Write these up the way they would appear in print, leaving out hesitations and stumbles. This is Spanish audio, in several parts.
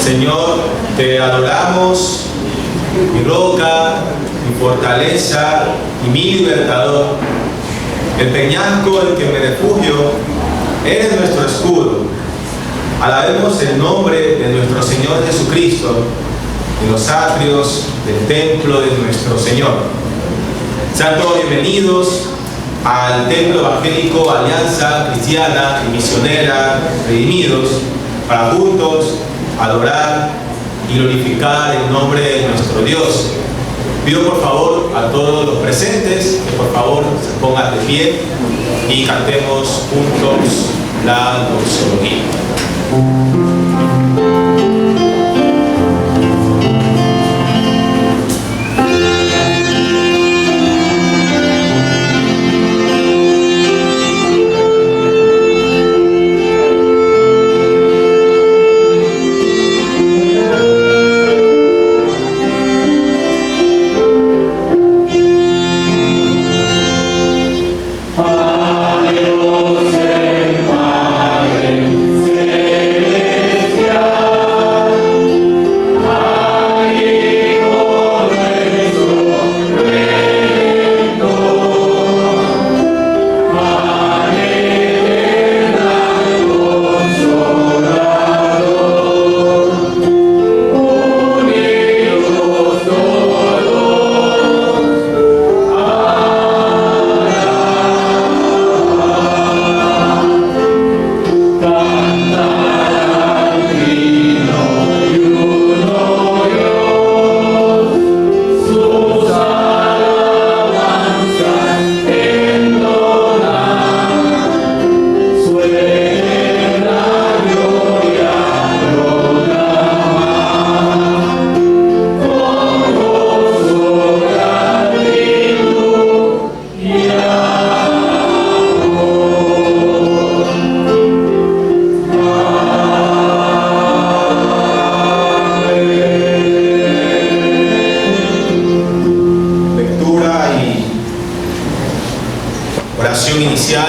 Señor, te adoramos, mi roca, mi fortaleza y mi libertador, el peñasco en que me refugio, eres nuestro escudo. Alabemos el nombre de nuestro Señor Jesucristo en los atrios del templo de nuestro Señor. Sean todos bienvenidos al Templo Evangélico Alianza Cristiana y Misionera Redimidos, para juntos adorar y glorificar el nombre de nuestro Dios. Pido por favor a todos los presentes que por favor se pongan de pie y cantemos juntos la doxología.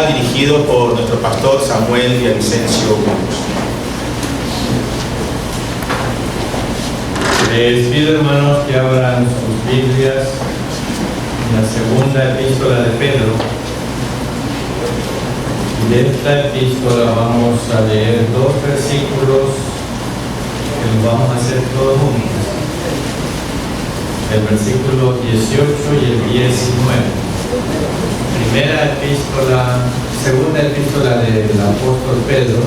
Dirigido por nuestro pastor Samuel Villavicencio. Les pido, hermanos, que abran sus Biblias en la segunda epístola de Pedro. Y de esta epístola vamos a leer dos versículos que los vamos a hacer todos juntos: el versículo 18 y el 19. Segunda epístola del apóstol Pedro,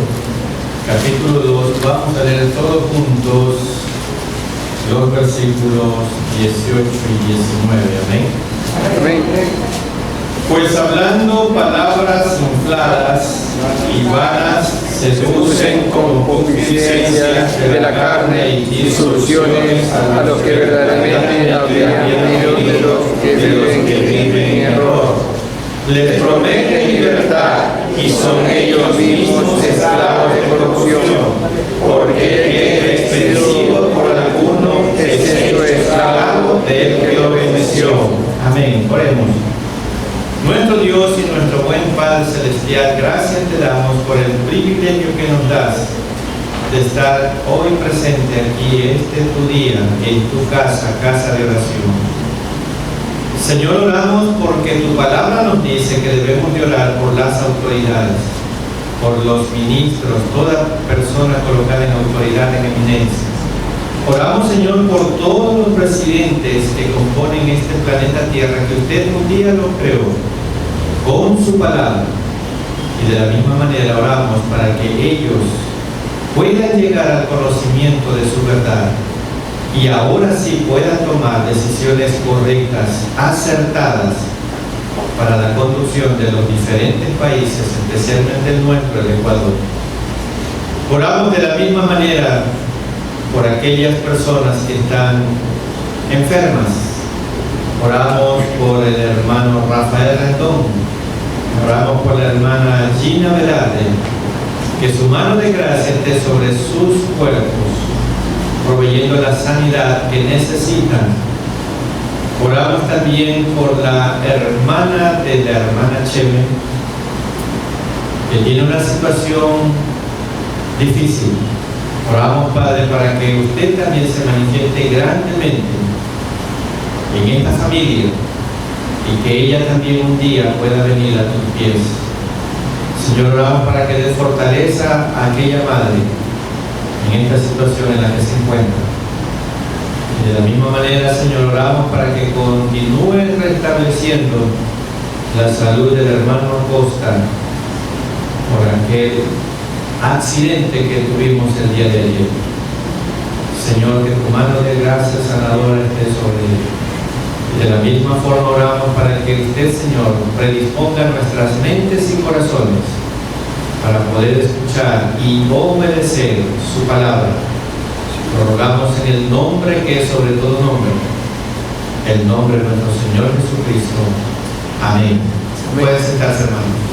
capítulo 2, vamos a leer todos juntos los versículos 18 y 19. Amén. Amén. Pues hablando palabras infladas y vanas, seducen con concupiscencia de la carne y soluciones a los que verdaderamente habrían venido de los que viven en error. Les prometen libertad y son ellos mismos esclavos de corrupción, porque es vencido por alguno que es hecho esclavo del que lo venció. Amén. Oremos. Nuestro Dios y nuestro buen Padre Celestial, gracias te damos por el privilegio que nos das de estar hoy presente aquí, tu día, en tu casa de oración. Señor, oramos porque tu palabra nos dice que debemos de orar por las autoridades, por los ministros, toda persona colocada en autoridad, en eminencia. Oramos, Señor, por todos los presidentes que componen este planeta Tierra, que usted un día los creó con su palabra. Y de la misma manera oramos para que ellos puedan llegar al conocimiento de su verdad y ahora sí puedan tomar decisiones correctas, acertadas, para la conducción de los diferentes países, especialmente el nuestro, el Ecuador. Oramos de la misma manera por aquellas personas que están enfermas. Oramos por el hermano Rafael Rendón, oramos por la hermana Gina Velarde, que su mano de gracia esté sobre sus cuerpos, proveyendo la sanidad que necesitan. Oramos también por la hermana de la hermana Cheme, que tiene una situación difícil. Oramos, Padre, para que usted también se manifieste grandemente en esta familia y que ella también un día pueda venir a tus pies. Señor, oramos para que dé fortaleza a aquella madre en esta situación en la que se encuentra. Y de la misma manera, Señor, oramos para que continúe restableciendo la salud del hermano Acosta por aquel accidente que tuvimos el día de ayer. Señor, que tu mano de gracia sanadora esté sobre él. Y de la misma forma oramos para que usted, Señor, predisponga nuestras mentes y corazones para poder escuchar y obedecer su palabra. Lo rogamos en el nombre que es sobre todo nombre, el nombre de nuestro Señor Jesucristo. Amén. Pueden sentarse, hermano.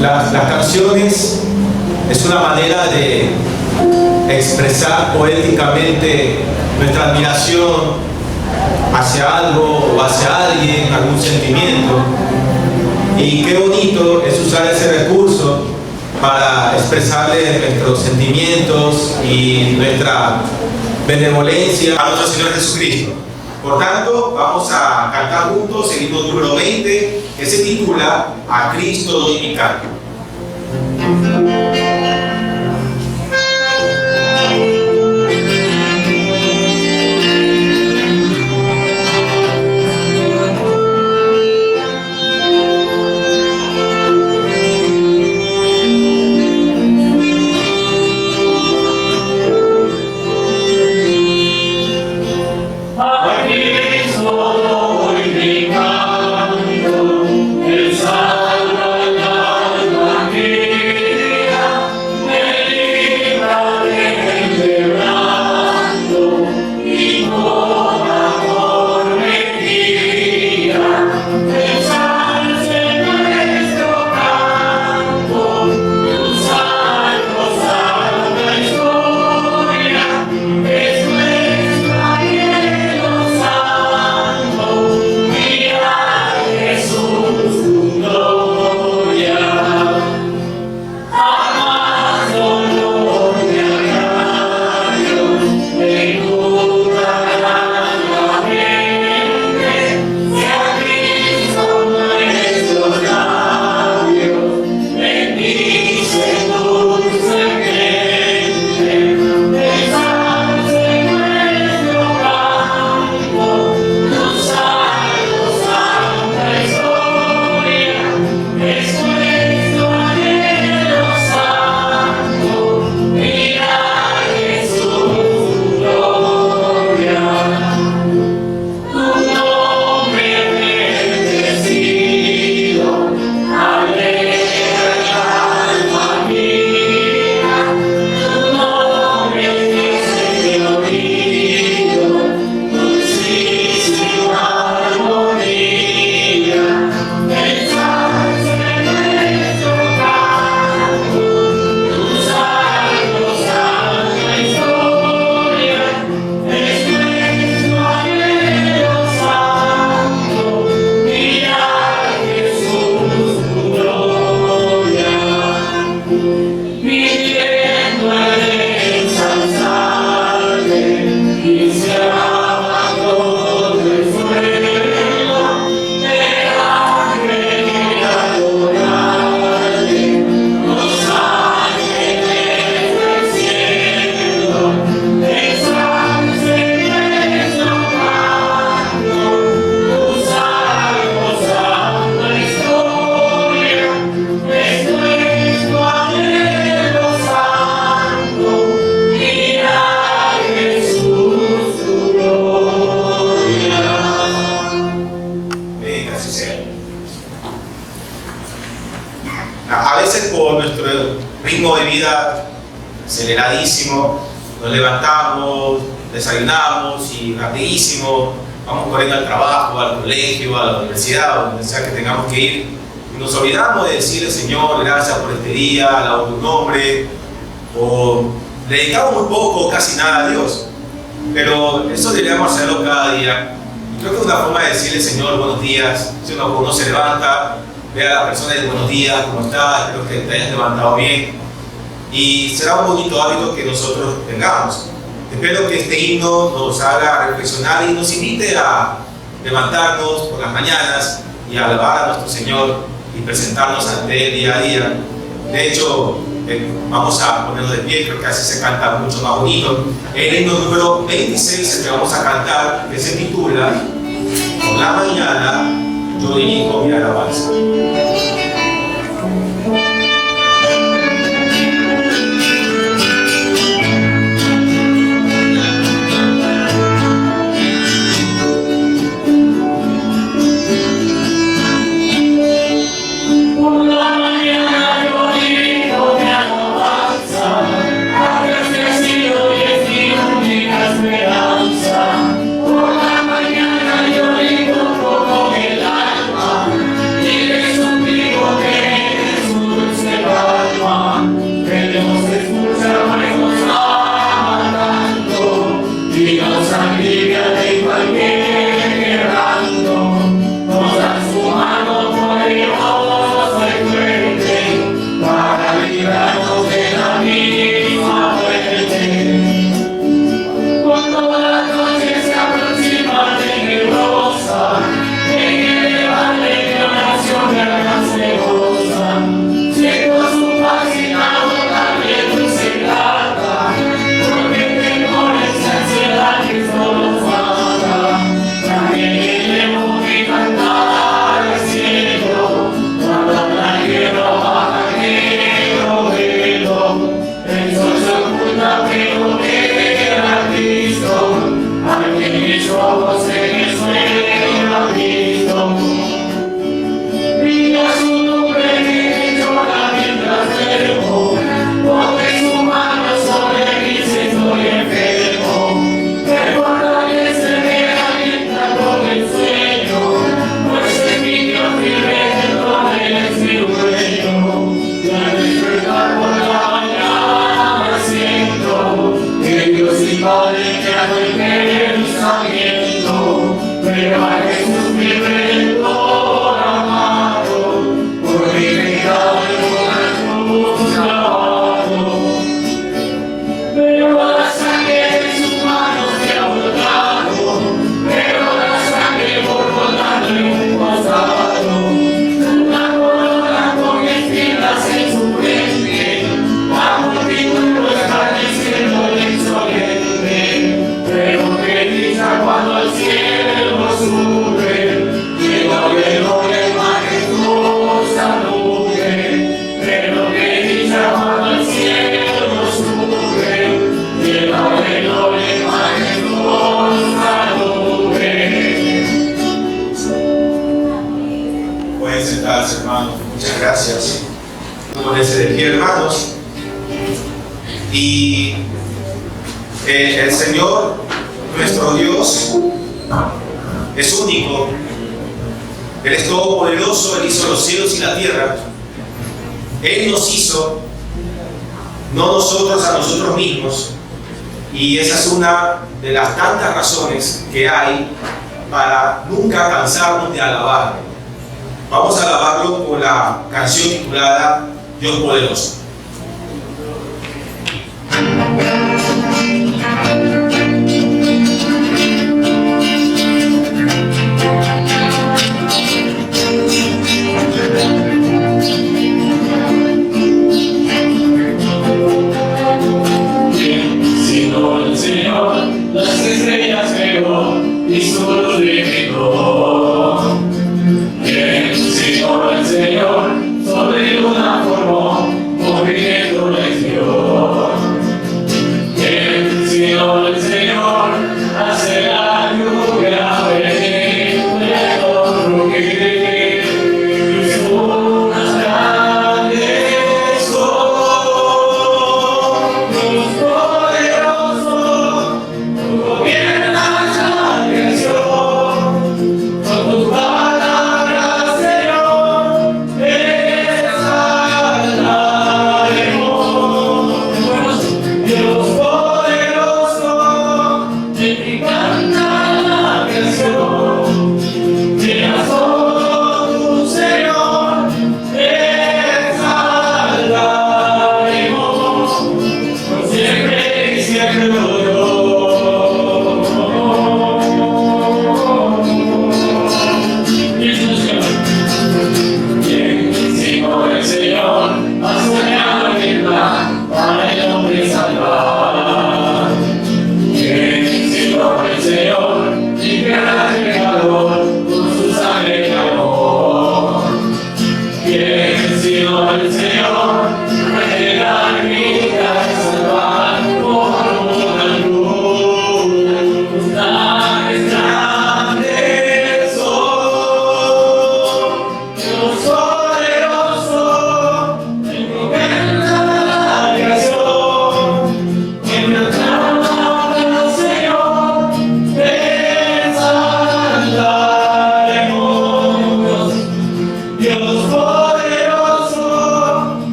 Las canciones es una manera de expresar poéticamente nuestra admiración hacia algo o hacia alguien, algún sentimiento. Y qué bonito es usar ese recurso para expresarle nuestros sentimientos y nuestra benevolencia a nuestro Señor Jesucristo. Por tanto, vamos a cantar juntos el himno número 20, que se titula A Cristo doy mi canto. A veces por nuestro ritmo de vida aceleradísimo, nos levantamos, desayunamos y rapidísimo vamos corriendo al trabajo, al colegio, a la universidad, o donde sea que tengamos que ir. Y nos olvidamos de decirle, Señor, gracias por este día, alabo tu nombre, o le dedicamos muy poco o casi nada a Dios. Pero eso deberíamos hacerlo cada día. Y creo que es una forma de decirle, Señor, buenos días. Si uno se levanta, ve a la persona y dice, buenos días, ¿cómo estás? Espero que te hayas levantado bien. y será un bonito hábito que nosotros tengamos. Espero que este himno nos haga reflexionar y nos invite a levantarnos por las mañanas y a alabar a nuestro Señor y presentarnos ante Él día a día. De hecho, vamos a ponernos de pie, creo que así se canta mucho más bonito. El himno número 26, el que vamos a cantar, que se titula "Por la mañana yo dirijo mi alabanza". Hermanos, muchas gracias. Ponerse de pie, hermanos. Y el Señor, nuestro Dios, es único. Él es todopoderoso. Él hizo los cielos y la tierra. Él nos hizo, no nosotros a nosotros mismos. Y esa es una de las tantas razones que hay para nunca cansarnos de alabar. Vamos a alabarlo con la canción titulada Dios Poderoso. Sino el Señor, las estrellas creó y su luz limitó. Sino el Señor, sobre luna formó,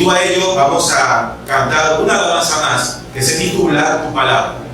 Unido a ello, vamos a cantar una alabanza más que se titula Tu Palabra.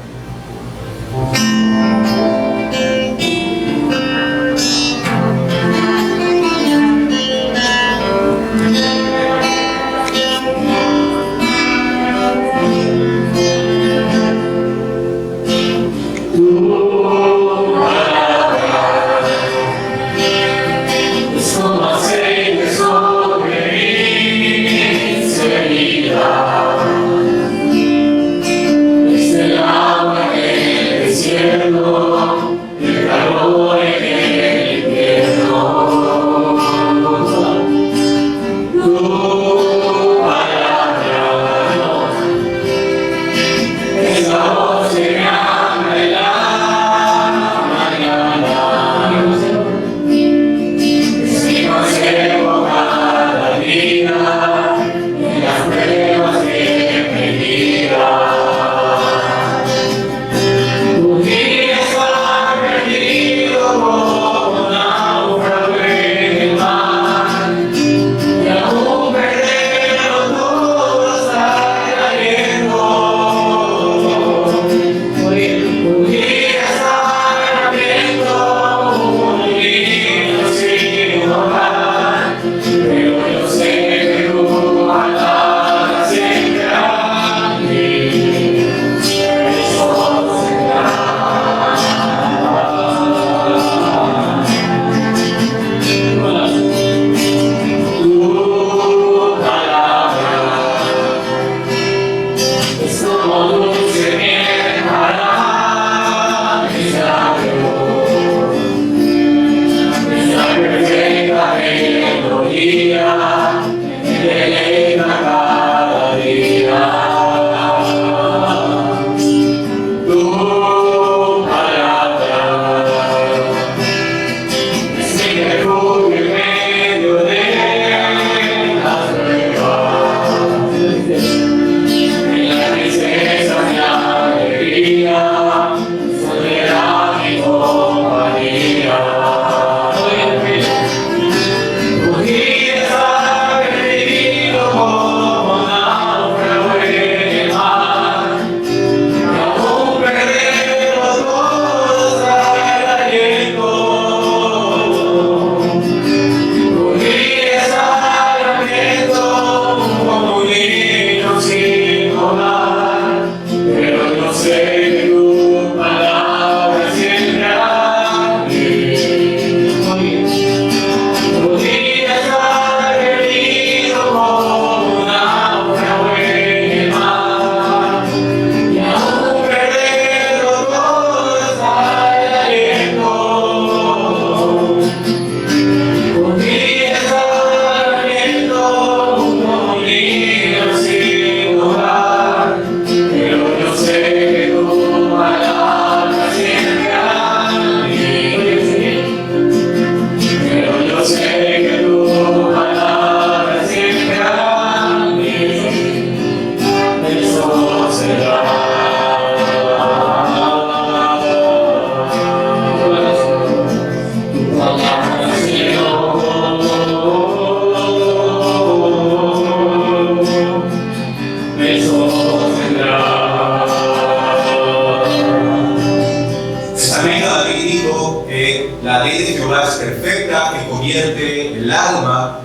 La ley de Jehová es perfecta, que convierte el alma.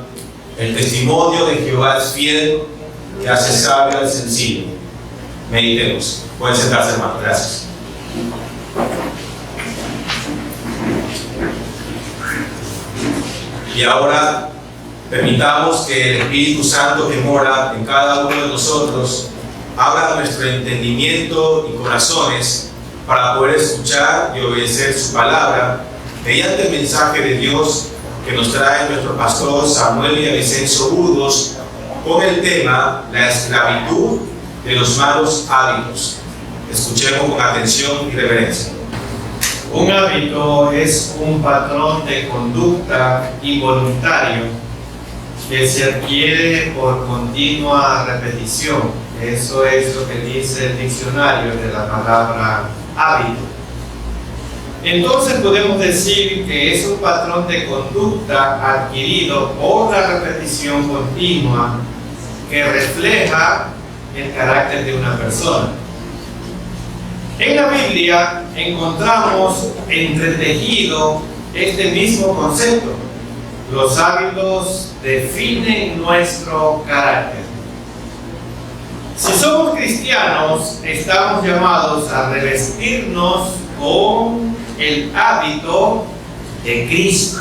El testimonio de Jehová es fiel, que hace sabio al sencillo. Meditemos. Pueden sentarse, hermano. Gracias. Y ahora permitamos que el Espíritu Santo que mora en cada uno de nosotros abra nuestro entendimiento y corazones para poder escuchar y obedecer su palabra mediante el mensaje de Dios que nos trae nuestro pastor Samuel Villavicencio Burgos con el tema la esclavitud de los malos hábitos. Escuchemos con atención y reverencia. Un hábito es un patrón de conducta involuntario que se adquiere por continua repetición. Eso es lo que dice el diccionario de la palabra hábito. Entonces podemos decir que es un patrón de conducta adquirido por la repetición continua que refleja el carácter de una persona. En la Biblia encontramos entretejido este mismo concepto. Los hábitos definen nuestro carácter. Si somos cristianos, estamos llamados a revestirnos con el hábito de Cristo,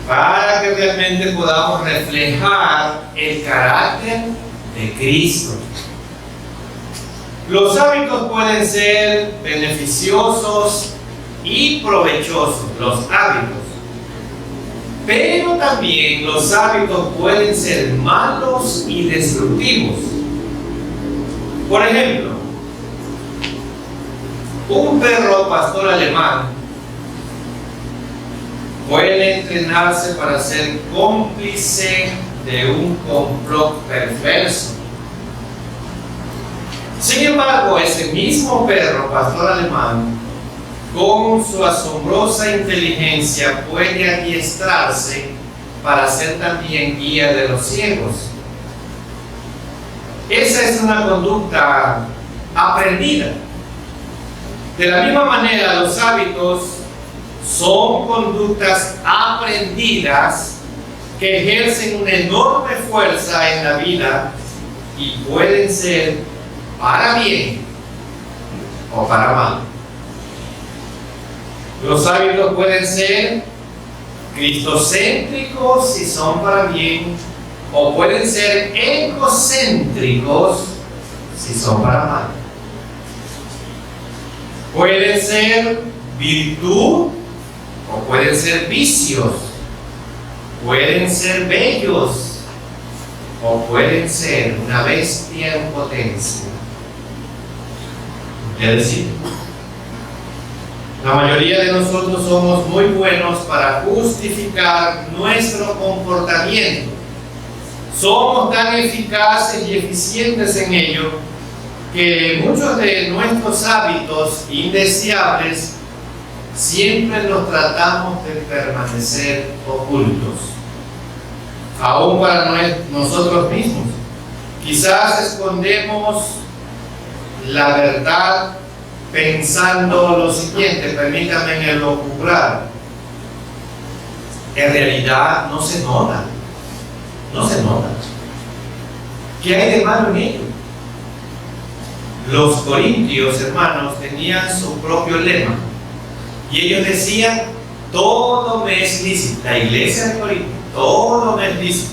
para que realmente podamos reflejar el carácter de Cristo. Los hábitos pueden ser beneficiosos y provechosos, los hábitos. Pero también los hábitos pueden ser malos y destructivos. Por ejemplo, un perro pastor alemán puede entrenarse para ser cómplice de un complot perverso. Sin embargo, ese mismo perro pastor alemán, con su asombrosa inteligencia, puede adiestrarse para ser también guía de los ciegos. Esa es una conducta aprendida. De la misma manera, los hábitos son conductas aprendidas que ejercen una enorme fuerza en la vida y pueden ser para bien o para mal. Los hábitos pueden ser cristocéntricos si son para bien, o pueden ser egocéntricos si son para mal. Pueden ser virtud o pueden ser vicios. Pueden ser bellos o pueden ser una bestia en potencia. Es decir, la mayoría de nosotros somos muy buenos para justificar nuestro comportamiento. Somos tan eficaces y eficientes en ello que muchos de nuestros hábitos indeseables siempre los tratamos de permanecer ocultos, aún para nosotros mismos. Quizás escondemos la verdad pensando lo siguiente, permítanme en el ocular. En realidad no se nota. ¿Qué hay de malo en ello? Los corintios, hermanos, tenían su propio lema y ellos decían: todo me es lícito. La iglesia de Corinto, todo me es lícito.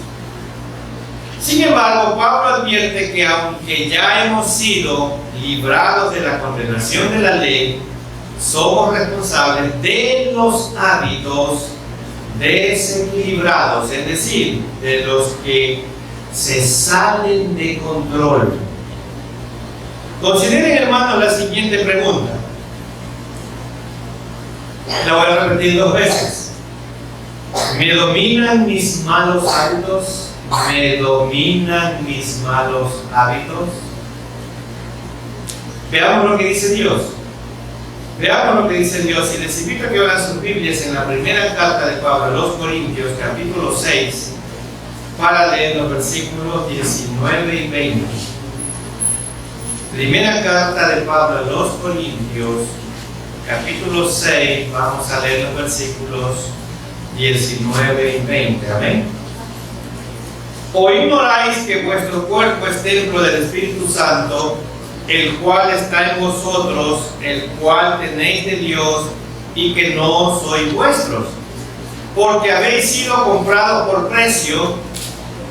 Sin embargo, Pablo advierte que aunque ya hemos sido librados de la condenación de la ley, somos responsables de los hábitos desequilibrados, es decir, de los que se salen de control. Consideren, hermanos, la siguiente pregunta. La voy a repetir 2 veces. ¿Me dominan mis malos hábitos? ¿Me dominan mis malos hábitos? Veamos lo que dice Dios. Veamos lo que dice Dios. Y les invito a que abran sus Biblias en la primera carta de Pablo a los Corintios, capítulo 6, para leer los versículos 19 y 20. Primera carta de Pablo a los Corintios, capítulo 6, vamos a leer los versículos 19 y 20. Amén. ¿O ignoráis que vuestro cuerpo es templo del Espíritu Santo, el cual está en vosotros, el cual tenéis de Dios, y que no sois vuestros? Porque habéis sido comprados por precio.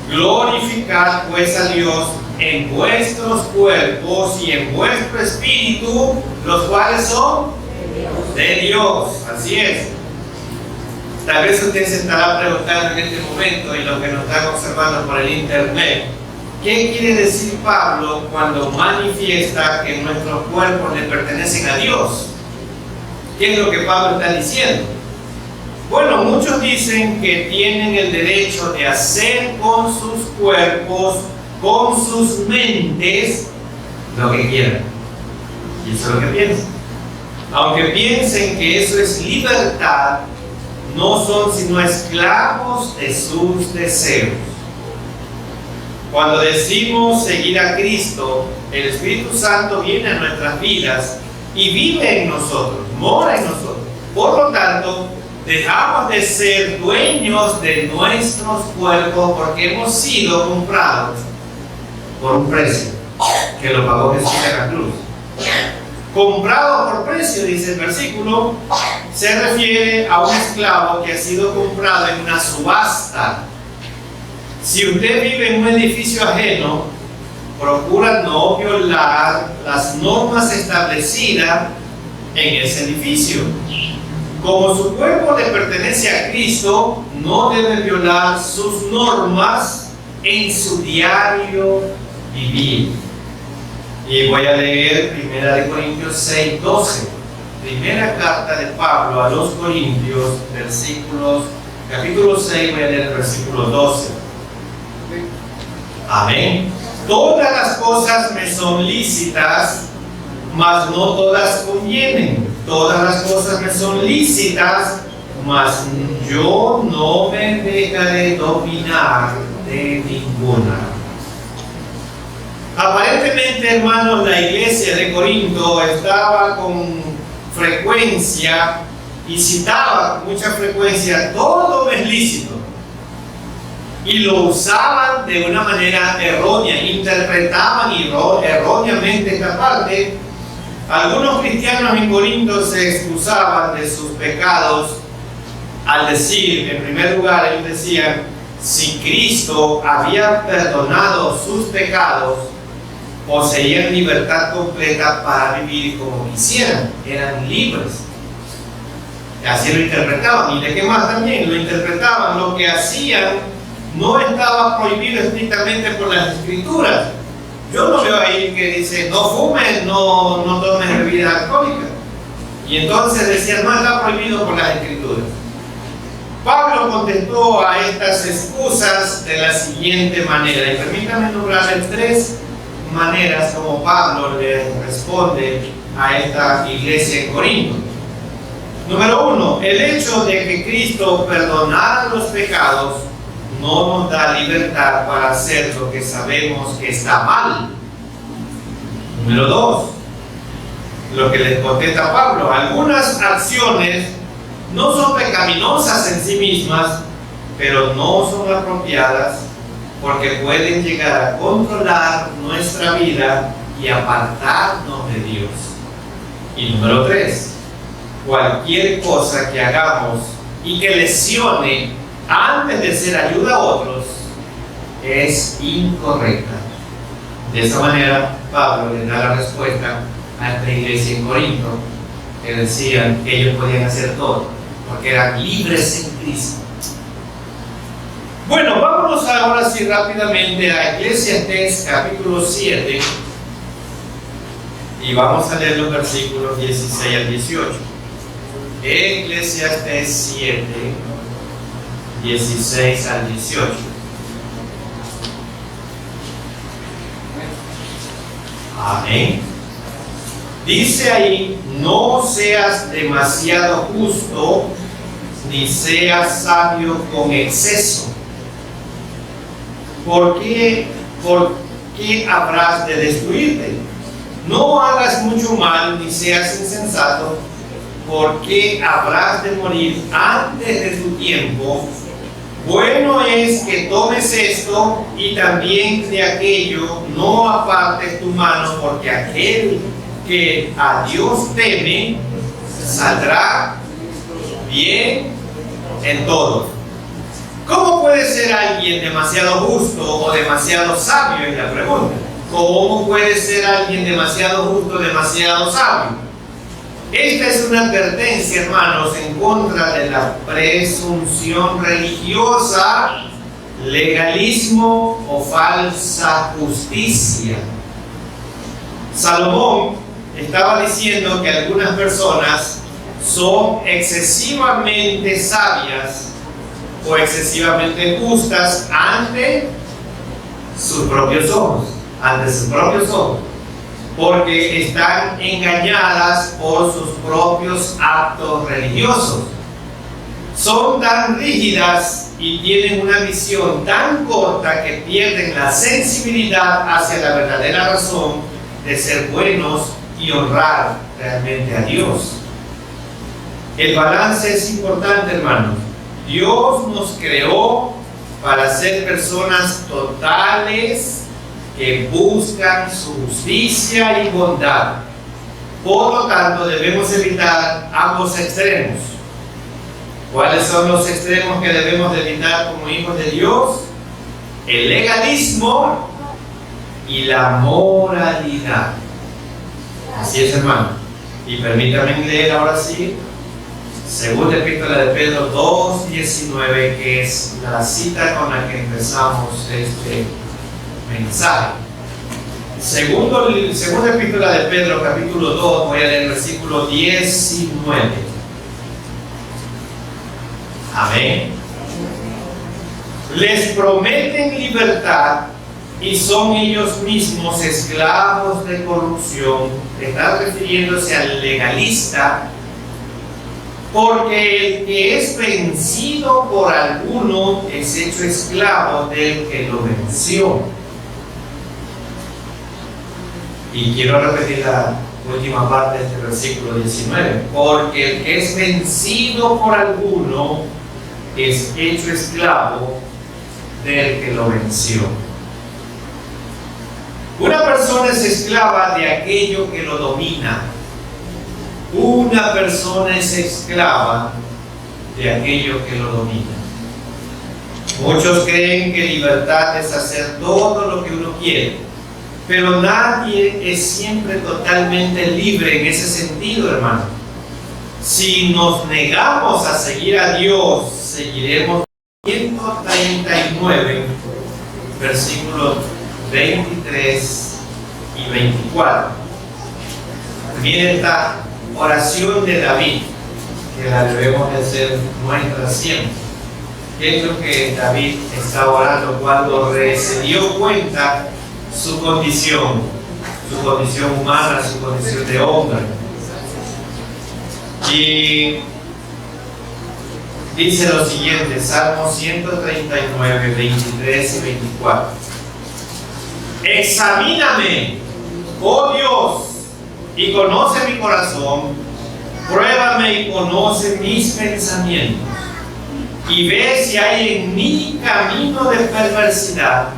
Glorificad pues a Dios en vuestros cuerpos y en vuestro espíritu, los cuales son de Dios. Así es. Tal vez usted se estará preguntando en este momento, y los que nos están observando por el internet, ¿qué quiere decir Pablo cuando manifiesta que nuestros cuerpos le pertenecen a Dios? ¿Qué es lo que Pablo está diciendo? Bueno, muchos dicen que tienen el derecho de hacer con sus cuerpos, con sus mentes, lo que quieran. Y eso es lo que piensan. Aunque piensen que eso es libertad, no son sino esclavos de sus deseos. Cuando decimos seguir a Cristo, el Espíritu Santo viene a nuestras vidas y vive en nosotros, mora en nosotros. Por lo tanto, dejamos de ser dueños de nuestros cuerpos porque hemos sido comprados por un precio que lo pagó Jesús en la cruz. Comprado por precio, dice el versículo, se refiere a un esclavo que ha sido comprado en una subasta. Si usted vive en un edificio ajeno, procura no violar las normas establecidas en ese edificio. Como su cuerpo le pertenece a Cristo, no debe violar sus normas en su diario vivir. Y voy a leer 1 Corintios 6, 12. Primera carta de Pablo a los Corintios, capítulo 6, voy a leer el versículo 12. Amén. Todas las cosas me son lícitas, mas no todas convienen. Todas las cosas me son lícitas, mas yo no me dejaré dominar de ninguna. Aparentemente, hermanos, la iglesia de Corinto estaba con frecuencia y citaba con mucha frecuencia: todo es lícito. Y lo usaban de una manera errónea, interpretaban erróneamente esta parte. Algunos cristianos en Corinto se excusaban de sus pecados al decir, en primer lugar, ellos decían: si Cristo había perdonado sus pecados, poseían libertad completa para vivir como quisieran, eran libres. Así lo interpretaban. ¿Y de qué más también? Lo interpretaban, lo que hacían no estaba prohibido estrictamente por las Escrituras. Yo no veo ahí que dice: no fumes, no tomes bebida alcohólica. Y entonces decían: no está prohibido por las Escrituras. Pablo contestó a estas excusas de la siguiente manera, y permítanme nombrarles 3 maneras como Pablo le responde a esta iglesia en Corinto. Número 1, el hecho de que Cristo perdonara los pecados no nos da libertad para hacer lo que sabemos que está mal. Número 2, lo que les contesta Pablo: algunas acciones no son pecaminosas en sí mismas, pero no son apropiadas porque pueden llegar a controlar nuestra vida y apartarnos de Dios. Y número 3, cualquier cosa que hagamos y que lesione antes de ser ayuda a otros es incorrecta. De esa manera, Pablo le da la respuesta a esta iglesia en Corinto, que decían que ellos podían hacer todo porque eran libres en Cristo. Bueno, vámonos ahora sí rápidamente a Eclesiastés capítulo 7 y vamos a leer los versículos 16 al 18. Eclesiastés 7, 16 al 18. Amén. Dice ahí: no seas demasiado justo, ni seas sabio con exceso. ¿Por qué habrás de destruirte? No hagas mucho mal, ni seas insensato, porque habrás de morir antes de tu tiempo. Bueno es que tomes esto y también de aquello, no apartes tu mano, porque aquel que a Dios teme saldrá bien en todo. ¿Cómo puede ser alguien demasiado justo o demasiado sabio? Es la pregunta. ¿Cómo puede ser alguien demasiado justo o demasiado sabio? Esta es una advertencia, hermanos, en contra de la presunción religiosa, legalismo o falsa justicia. Salomón estaba diciendo que algunas personas son excesivamente sabias o excesivamente justas ante sus propios ojos, porque están engañadas por sus propios actos religiosos. Son tan rígidas y tienen una visión tan corta que pierden la sensibilidad hacia la verdadera razón de ser buenos y honrar realmente a Dios. El balance es importante, hermanos. Dios nos creó para ser personas totales que buscan su justicia y bondad. Por lo tanto, debemos evitar ambos extremos. ¿Cuáles son los extremos que debemos evitar como hijos de Dios? El legalismo y la moralidad. Así es, hermano. Y permítanme leer ahora sí segunda epístola de Pedro 2:19, que es la cita con la que empezamos este mensaje. Segunda epístola de Pedro, capítulo 2, voy a leer el versículo 19. Amén. Les prometen libertad y son ellos mismos esclavos de corrupción. Está refiriéndose al legalista, porque el que es vencido por alguno es hecho esclavo del que lo venció. Y quiero repetir la última parte de este versículo 19. Porque el que es vencido por alguno es hecho esclavo del que lo venció. Una persona es esclava de aquello que lo domina. Una persona es esclava de aquello que lo domina. Muchos creen que libertad es hacer todo lo que uno quiere, pero nadie es siempre totalmente libre en ese sentido, hermano. Si nos negamos a seguir a Dios, seguiremos. 139, versículos 23 y 24. Miren esta oración de David, que la debemos de hacer nuestra siempre. ¿Qué es lo que David está orando cuando se dio cuenta su condición humana, su condición de hombre? Y dice lo siguiente, Salmo 139, 23 y 24. Examíname, oh Dios, y conoce mi corazón, pruébame y conoce mis pensamientos, y ve si hay en mí camino de perversidad,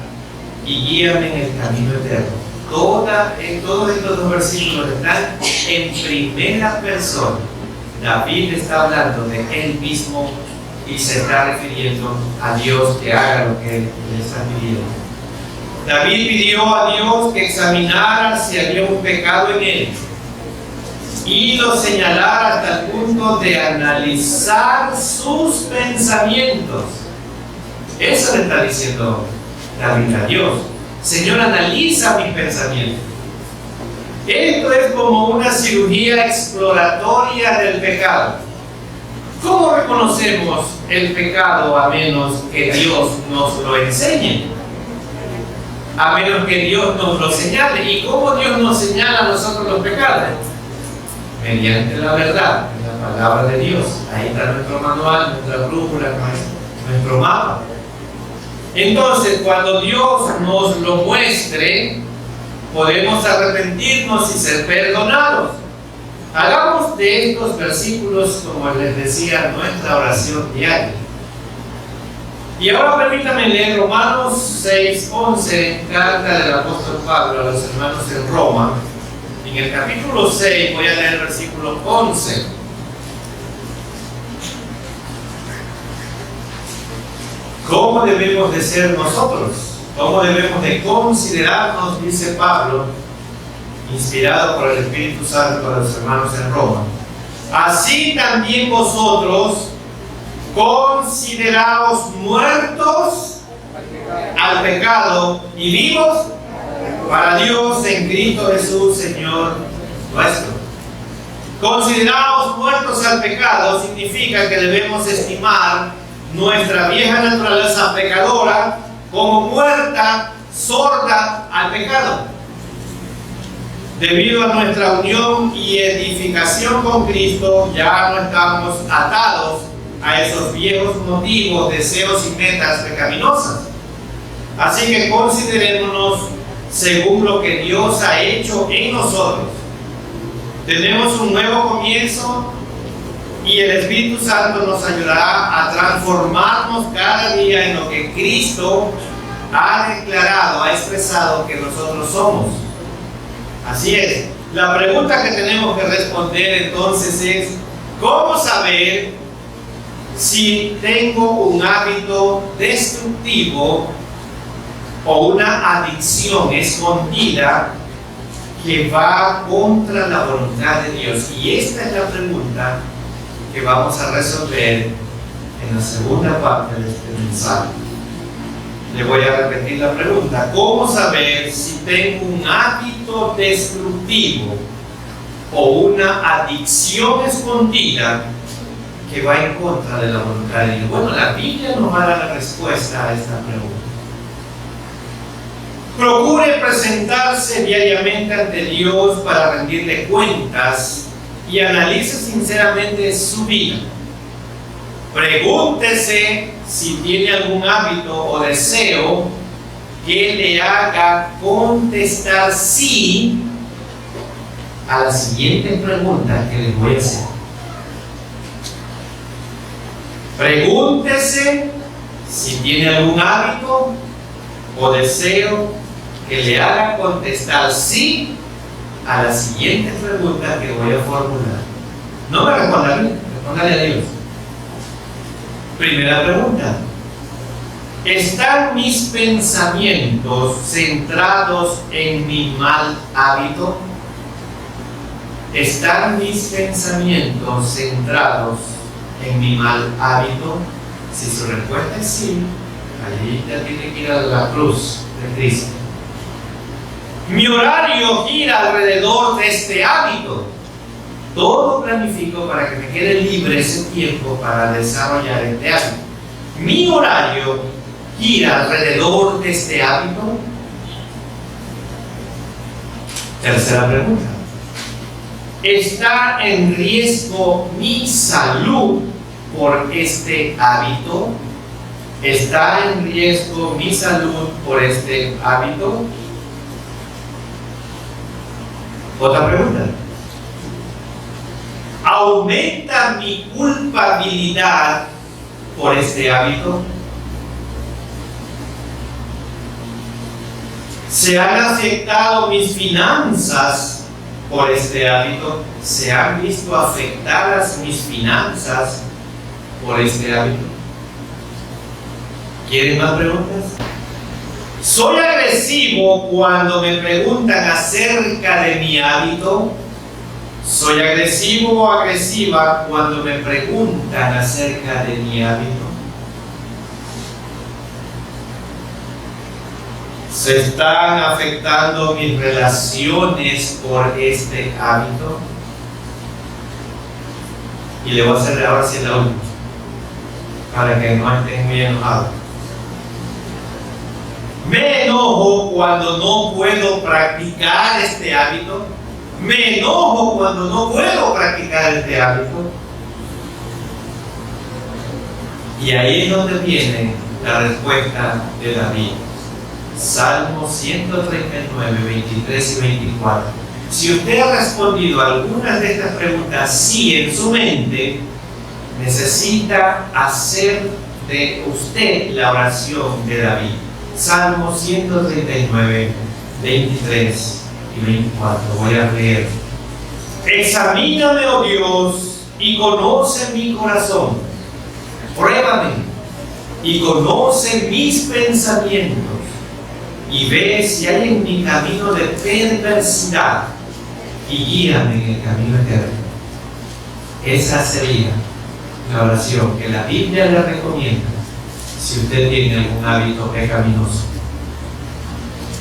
y guíame en el camino eterno. Todos estos dos versículos están en primera persona. David está hablando de él mismo y se está refiriendo a Dios que haga lo que él le está pidiendo. David pidió a Dios que examinara si había un pecado en él y lo señalara hasta el punto de analizar sus pensamientos. Eso le está diciendo David a Dios. Señor, analiza mis pensamientos. Esto es como una cirugía exploratoria del pecado. ¿Cómo reconocemos el pecado a menos que Dios nos lo enseñe? A menos que Dios nos lo señale. ¿Y cómo Dios nos señala a nosotros los pecados? Mediante la verdad, la palabra de Dios. Ahí está nuestro manual, nuestra brújula, nuestro mapa. Entonces, cuando Dios nos lo muestre, podemos arrepentirnos y ser perdonados. Hagamos de estos versículos, como les decía, nuestra oración diaria. Y ahora permítanme leer Romanos 6:11, carta del apóstol Pablo a los hermanos en Roma. En el capítulo 6 voy a leer el versículo 11. ¿Cómo debemos de ser nosotros? ¿Cómo debemos de considerarnos? Dice Pablo, inspirado por el Espíritu Santo a los hermanos en Roma. Así también vosotros, consideraos muertos al pecado y vivos para Dios en Cristo Jesús, Señor nuestro. Consideraos muertos al pecado significa que debemos estimar nuestra vieja naturaleza pecadora como muerta, sorda al pecado. Debido a nuestra unión y edificación con Cristo, ya no estamos atados a esos viejos motivos, deseos y metas pecaminosas. Así que considerémonos según lo que Dios ha hecho en nosotros. Tenemos un nuevo comienzo y el Espíritu Santo nos ayudará a transformarnos cada día en lo que Cristo ha declarado, ha expresado que nosotros somos. Así es. La pregunta que tenemos que responder entonces es: ¿cómo saber si tengo un hábito destructivo o una adicción escondida que va contra la voluntad de Dios? Y esta es la pregunta que vamos a resolver en la segunda parte de este mensaje. Le voy a repetir la pregunta: ¿cómo saber si tengo un hábito destructivo o una adicción escondida que va en contra de la voluntad de Dios? Bueno, la Biblia nos va a dar la respuesta a esta pregunta. Procure presentarse diariamente ante Dios para rendirle cuentas y analice sinceramente su vida. Pregúntese si tiene algún hábito o deseo que le haga contestar sí a la siguiente pregunta que les voy a hacer. Pregúntese si tiene algún hábito o deseo que le haga contestar sí a la siguiente pregunta que voy a formular. No me responda a mí, respóndale a Dios. Primera pregunta: ¿están mis pensamientos centrados en mi mal hábito? ¿Están mis pensamientos centrados en mi mal hábito? Si su respuesta es sí, allí ya tiene que ir a la cruz de Cristo. Mi horario gira alrededor de este hábito. Todo planifico para que me quede libre ese tiempo para desarrollar este hábito. Mi horario gira alrededor de este hábito. Tercera pregunta: ¿está en riesgo mi salud por este hábito? ¿Está en riesgo mi salud por este hábito? Otra pregunta: ¿aumenta mi culpabilidad por este hábito? ¿Se han afectado mis finanzas por este hábito? ¿Se han visto afectadas mis finanzas por este hábito? ¿Quieren más preguntas? ¿Soy agresivo cuando me preguntan acerca de mi hábito? ¿Soy agresivo o agresiva cuando me preguntan acerca de mi hábito? ¿Se están afectando mis relaciones por este hábito? Y le voy a hacer ahora sí la última, para que no estén muy enojados. Me enojo cuando no puedo practicar este hábito. Me enojo cuando no puedo practicar este hábito. Y ahí es donde viene la respuesta de David. Salmo 139, 23 y 24. Si usted ha respondido a algunas de estas preguntas sí en su mente, necesita hacer de usted la oración de David. Salmo 139, 23 y 24. Voy a leer. Examíname, oh Dios, y conoce mi corazón. Pruébame y conoce mis pensamientos, y ve si hay en mi camino de perversidad, y guíame en el camino eterno. Esa sería la oración que la Biblia le recomienda si usted tiene algún hábito pecaminoso.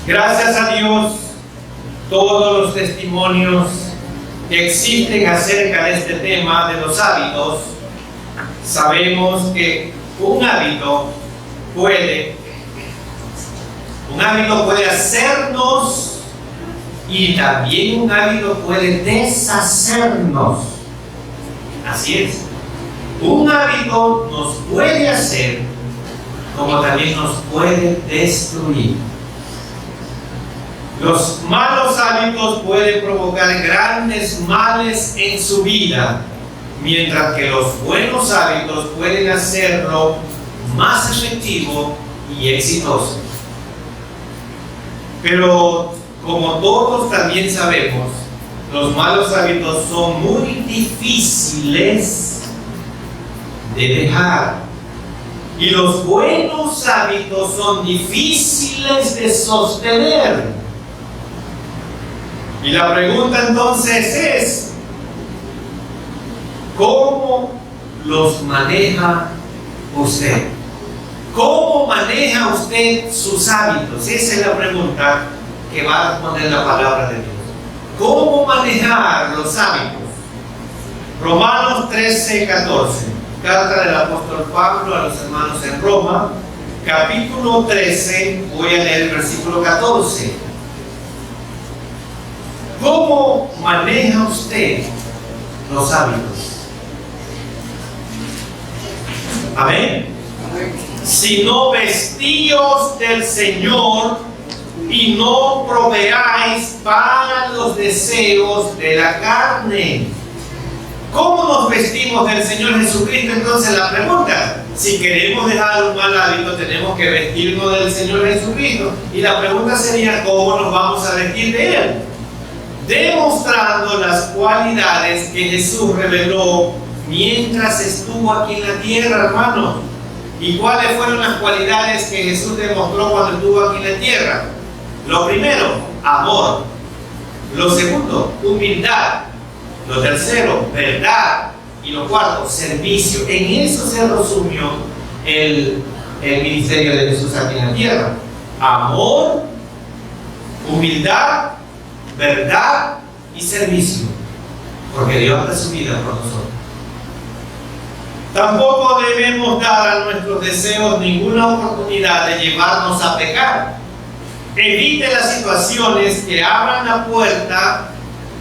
Gracias a Dios, todos los testimonios que existen acerca de este tema de los hábitos, sabemos que un hábito puede hacernos y también un hábito puede deshacernos. Así es. Un hábito nos puede hacer como también nos puede destruir. Los malos hábitos pueden provocar grandes males en su vida, mientras que los buenos hábitos pueden hacerlo más efectivo y exitoso. Pero como todos también sabemos, los malos hábitos son muy difíciles de dejar. Y los buenos hábitos son difíciles de sostener. Y la pregunta entonces es, ¿cómo los maneja usted? ¿Cómo maneja usted sus hábitos? Esa es la pregunta que va a responder la palabra de Dios. ¿Cómo manejar los hábitos? Romanos 13:14. Carta del apóstol Pablo a los hermanos en Roma, capítulo 13, voy a leer el versículo 14. ¿Cómo maneja usted los hábitos? Amén. Sino vestíos del Señor y no proveáis para los deseos de la carne. ¿Cómo nos vestimos del Señor Jesucristo? Entonces la pregunta, si queremos dejar un mal hábito, tenemos que vestirnos del Señor Jesucristo. Y la pregunta sería, ¿cómo nos vamos a vestir de Él? Demostrando las cualidades que Jesús reveló mientras estuvo aquí en la tierra, hermano. ¿Y cuáles fueron las cualidades que Jesús demostró cuando estuvo aquí en la tierra? Lo primero, amor. Lo segundo, humildad. Lo tercero, verdad. Y lo cuarto, servicio. En eso se resumió el ministerio de Jesús aquí en la tierra. Amor, humildad, verdad y servicio. Porque Dios da su vida por nosotros. Tampoco debemos dar a nuestros deseos ninguna oportunidad de llevarnos a pecar. Evite las situaciones que abran la puerta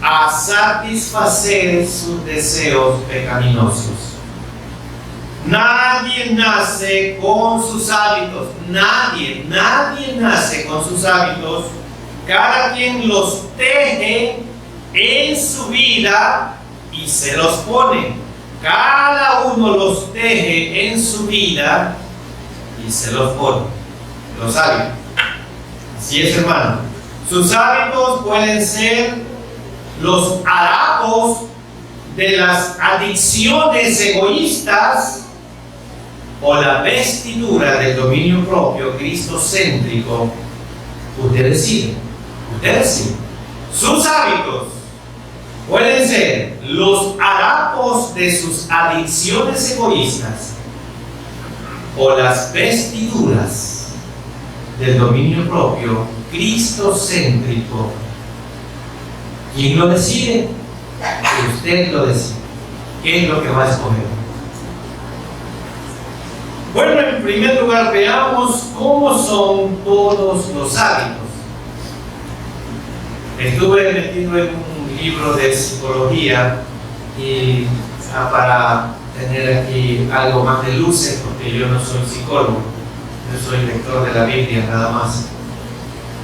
a satisfacer sus deseos pecaminosos. Nadie nace con sus hábitos. Nadie nace con sus hábitos. Cada quien los teje en su vida y se los pone. Cada uno los teje en su vida y se los pone. Los hábitos. Así es, hermano. Sus hábitos pueden ser los harapos de las adicciones egoístas o la vestidura del dominio propio cristocéntrico. Usted decide. Sus hábitos pueden ser los harapos de sus adicciones egoístas o las vestiduras del dominio propio cristocéntrico. ¿Quién lo decide? Usted lo decide. ¿Qué es lo que va a escoger? Bueno, en primer lugar veamos cómo son todos los hábitos. Estuve metido en un libro de psicología y para tener aquí algo más de luces, porque yo no soy psicólogo, yo soy lector de la Biblia nada más.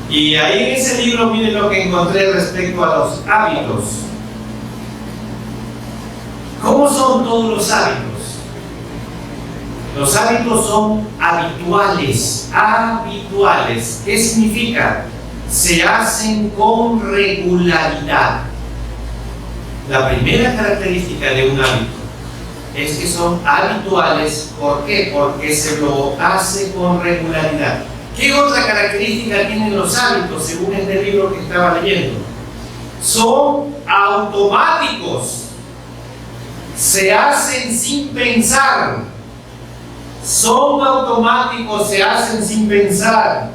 Y ahí en ese libro miren lo que encontré respecto a los hábitos. ¿Cómo son todos los hábitos? Los hábitos son habituales. ¿Qué significa? Se hacen con regularidad. La primera característica de un hábito es que son habituales. ¿Por qué? Porque se lo hace con regularidad. ¿Qué otra característica tienen los hábitos según este libro que estaba leyendo? Son automáticos. Se hacen sin pensar. Son automáticos, se hacen sin pensar.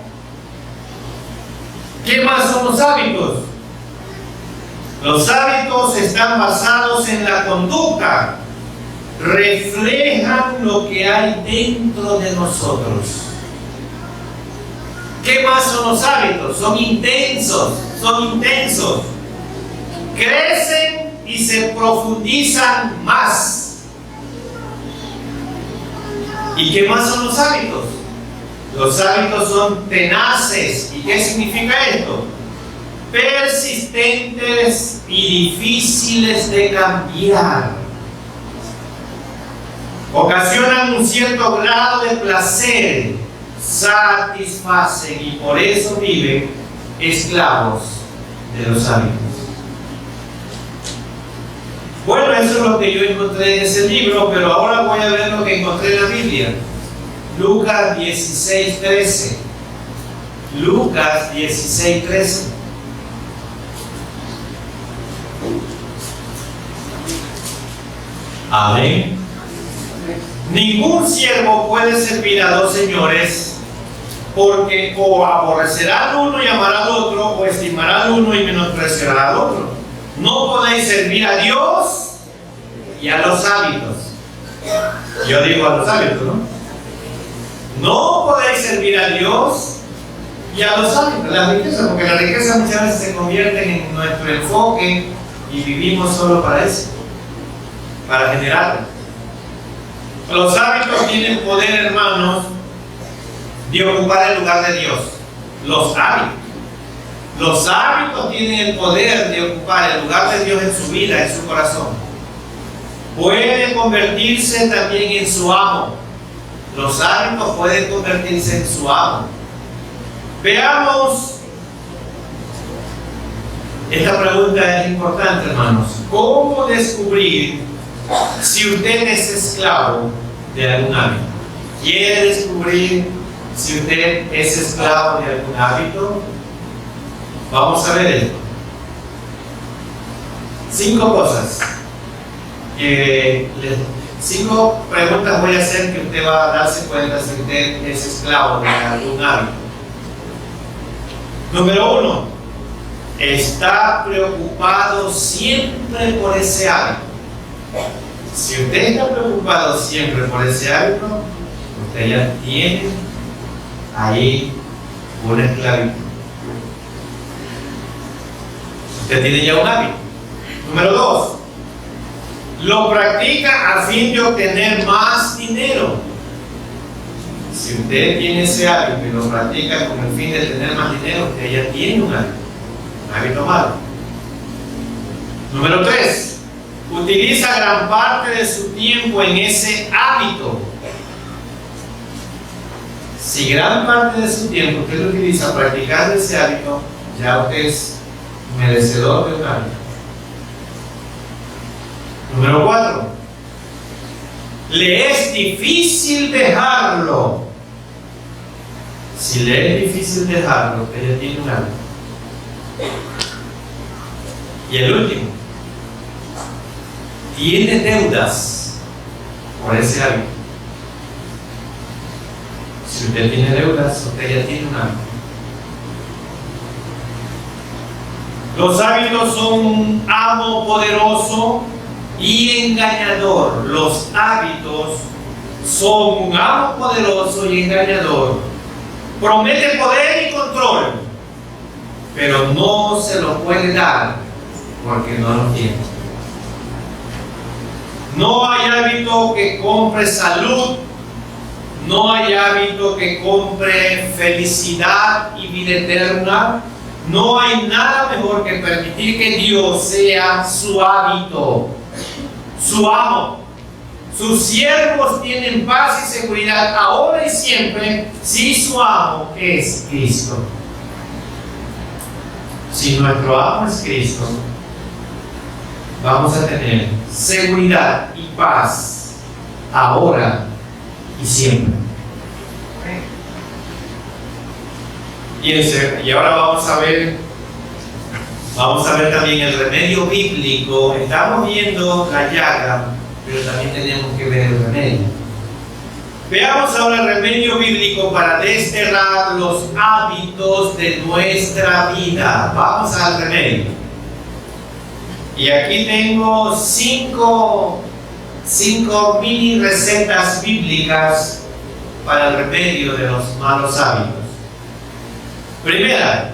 ¿Qué más son los hábitos? Los hábitos están basados en la conducta. Reflejan lo que hay dentro de nosotros. ¿Qué más son los hábitos? Son intensos. Crecen y se profundizan más. ¿Y qué más son los hábitos? Los hábitos son tenaces. ¿Y qué significa esto? Persistentes y difíciles de cambiar. Ocasionan un cierto grado de placer, satisfacen y por eso viven esclavos de los hábitos. Bueno, eso es lo que yo encontré en ese libro, pero ahora voy a ver lo que encontré en la Biblia. Lucas 16:13. Lucas 16:13. Amén. Ningún siervo puede servir a dos señores, porque o aborrecerá al uno y amará al otro, o estimará al uno y menospreciará al otro. No podéis servir a Dios y a los hábitos. Yo digo a los hábitos, ¿no? No podéis servir a Dios y a los hábitos, la riqueza, porque la riqueza muchas veces se convierte en nuestro enfoque y vivimos solo para eso, para generar. Los hábitos tienen poder, hermanos, de ocupar el lugar de Dios. Los hábitos. Los hábitos tienen el poder de ocupar el lugar de Dios en su vida, en su corazón. Pueden convertirse también en su amo. Los hábitos pueden convertirse en su amo. Veamos. Esta pregunta es importante, hermanos. ¿Cómo descubrir si usted es esclavo de algún hábito? ¿Quiere descubrir si usted es esclavo de algún hábito? Vamos a ver esto. 5 cosas. 5 preguntas voy a hacer que usted va a darse cuenta si usted es esclavo de algún hábito. Número 1. ¿Está preocupado siempre por ese hábito? Si usted está preocupado siempre por ese hábito, usted ya tiene ahí una esclavitud. Usted tiene ya un hábito. Número 2. Lo practica a fin de obtener más dinero. Si usted tiene ese hábito y lo practica con el fin de tener más dinero, usted ya tiene un hábito malo. Número 3. Utiliza gran parte de su tiempo en ese hábito. Si gran parte de su tiempo usted lo utiliza practicando ese hábito, ya usted es merecedor de un hábito. Número 4. Le es difícil dejarlo. Si le es difícil dejarlo, usted ya tiene un hábito. Y el último. Tiene deudas por ese hábito. Si usted tiene deudas, usted ya tiene un hábito. Los hábitos son un amo poderoso y engañador. Los hábitos son un amo poderoso y engañador. Promete poder y control, pero no se lo puede dar porque no lo tiene. No hay hábito que compre salud, no hay hábito que compre felicidad y vida eterna. No hay nada mejor que permitir que Dios sea su hábito, su amo. Sus siervos tienen paz y seguridad ahora y siempre si su amo es Cristo. Si nuestro amo es Cristo, vamos a tener seguridad y paz ahora y siempre. Y ahora vamos a ver también el remedio bíblico. Estamos viendo la llaga, pero también tenemos que ver el remedio. Veamos ahora el remedio bíblico para desterrar los hábitos de nuestra vida. Vamos al remedio. Y aquí tengo 5 mini recetas bíblicas para el remedio de los malos hábitos. Primera,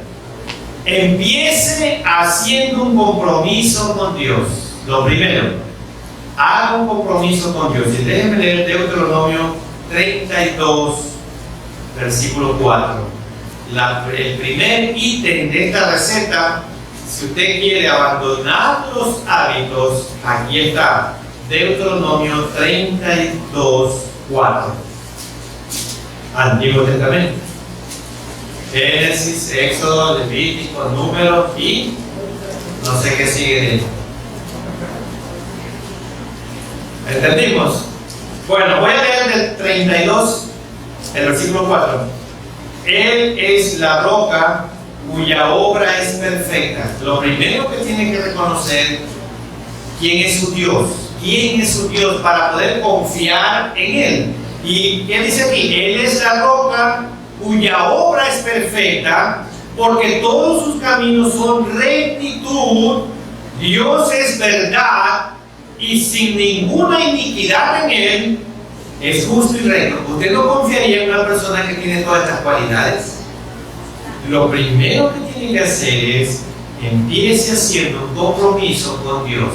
empiece haciendo un compromiso con Dios. Lo primero, haga un compromiso con Dios. Y déjenme leer Deuteronomio 32, versículo 4. El primer ítem de esta receta, si usted quiere abandonar los hábitos, aquí está, Deuteronomio 32, 4. Antiguo Testamento. Génesis, Éxodo, Levítico, Números y no sé qué sigue de ello. ¿Entendimos? Bueno, voy a leer del 32, el versículo 4. Él es la roca cuya obra es perfecta. Lo primero que tiene que reconocer, ¿quién es su Dios? ¿Quién es su Dios para poder confiar en Él? ¿Y qué dice aquí? Él es la roca cuya obra es perfecta, porque todos sus caminos son rectitud, Dios es verdad, y sin ninguna iniquidad en Él, es justo y recto. ¿Usted no confiaría en una persona que tiene todas estas cualidades? Lo primero que tiene que hacer es, empiece haciendo un compromiso con Dios.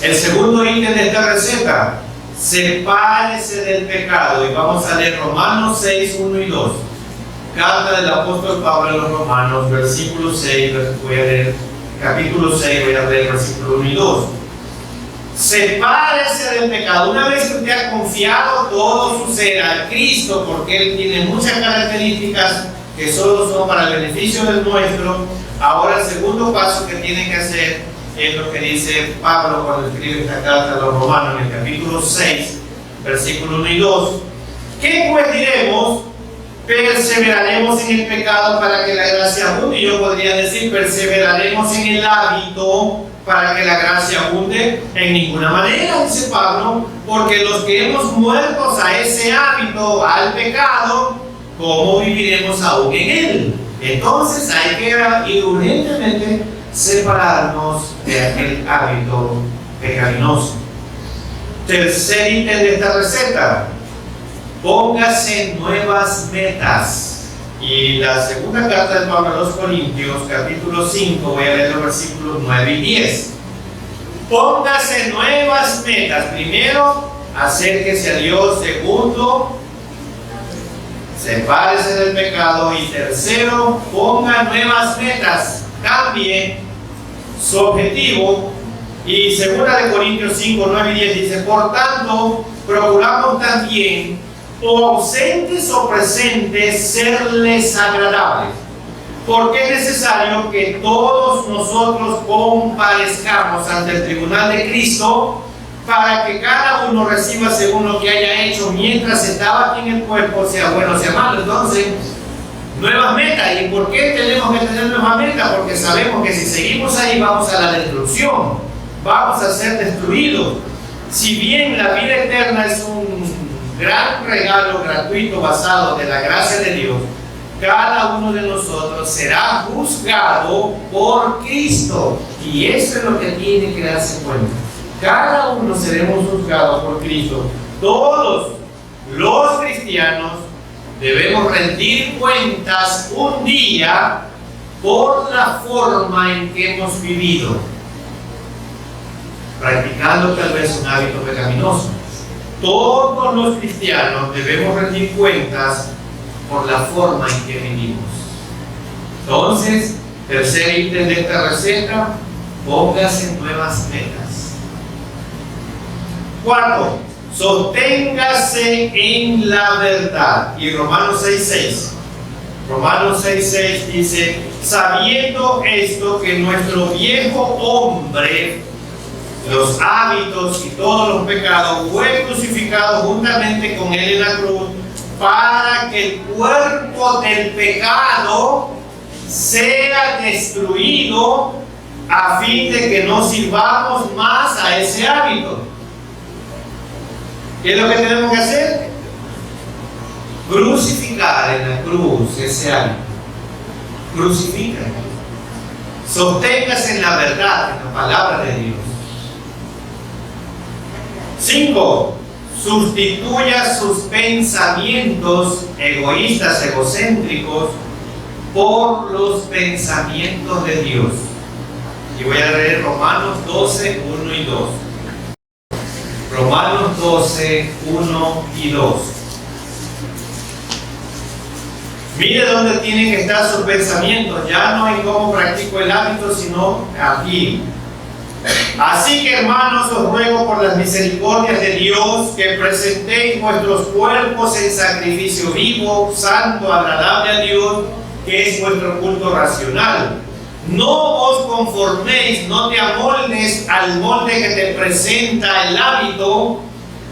El segundo ítem de esta receta, sepárese del pecado, y vamos a leer Romanos 6, 1 y 2. Carta del apóstol Pablo a los Romanos, versículo 6, voy a leer, capítulo 6, voy a leer versículo 1 y 2. Sepárese del pecado. Una vez que usted ha confiado todo su ser a Cristo, porque Él tiene muchas características que solo son para el beneficio del nuestro, ahora el segundo paso que tiene que hacer es lo que dice Pablo cuando escribe esta carta a los Romanos en el capítulo 6, versículo 1 y 2. ¿Qué pues diremos? Perseveraremos en el pecado para que la gracia abunde. Y yo podría decir, perseveraremos en el hábito para que la gracia abunde. En ninguna manera, dice Pablo, porque los que hemos muerto a ese hábito, al pecado, ¿cómo viviremos aún en él? Entonces hay que ir urgentemente separarnos de aquel hábito pecaminoso. Tercer ítem de esta receta, póngase nuevas metas. Y la segunda carta de Pablo a los Corintios, capítulo 5, voy a leer los versículos 9 y 10. Póngase nuevas metas. Primero, acérquese a Dios. Segundo, sepárese del pecado. Y tercero, ponga nuevas metas. Cambie su objetivo. Y segunda de Corintios 5, 9 y 10 dice, por tanto, procuramos también, o ausentes o presentes, serles agradables, porque es necesario que todos nosotros comparezcamos ante el tribunal de Cristo, para que cada uno reciba según lo que haya hecho mientras estaba aquí en el cuerpo, sea bueno o sea malo. Entonces, nuevas metas. ¿Y por qué tenemos que tener nuevas metas? Porque sabemos que si seguimos ahí vamos a la destrucción, vamos a ser destruidos. Si bien la vida eterna es un gran regalo gratuito basado de la gracia de Dios, cada uno de nosotros será juzgado por Cristo, y eso es lo que tiene que darse cuenta. Cada uno seremos juzgados por Cristo. Todos los cristianos debemos rendir cuentas un día por la forma en que hemos vivido, practicando tal vez un hábito pecaminoso. Todos los cristianos debemos rendir cuentas por la forma en que vivimos. Entonces, tercer ítem de esta receta, póngase nuevas metas. Cuarto, sosténgase en la verdad. Y Romanos 6:6. Romanos 6:6 dice, sabiendo esto, que nuestro viejo hombre, los hábitos y todos los pecados, fue crucificado juntamente con él en la cruz, para que el cuerpo del pecado sea destruido, a fin de que no sirvamos más a ese hábito. ¿Qué es lo que tenemos que hacer? Crucificar en la cruz ese hábito. Crucifica. Sosténgase en la verdad, en la palabra de Dios. 5. Sustituya sus pensamientos egoístas, egocéntricos, por los pensamientos de Dios. Y voy a leer Romanos 12, 1 y 2. Romanos 12, 1 y 2. Mire dónde tienen que estar sus pensamientos. Ya no en cómo practico el hábito, sino aquí. Así que, hermanos, os ruego por las misericordias de Dios que presentéis vuestros cuerpos en sacrificio vivo, santo, agradable a Dios, que es vuestro culto racional. No os conforméis, no te amoldes al molde que te presenta el hábito,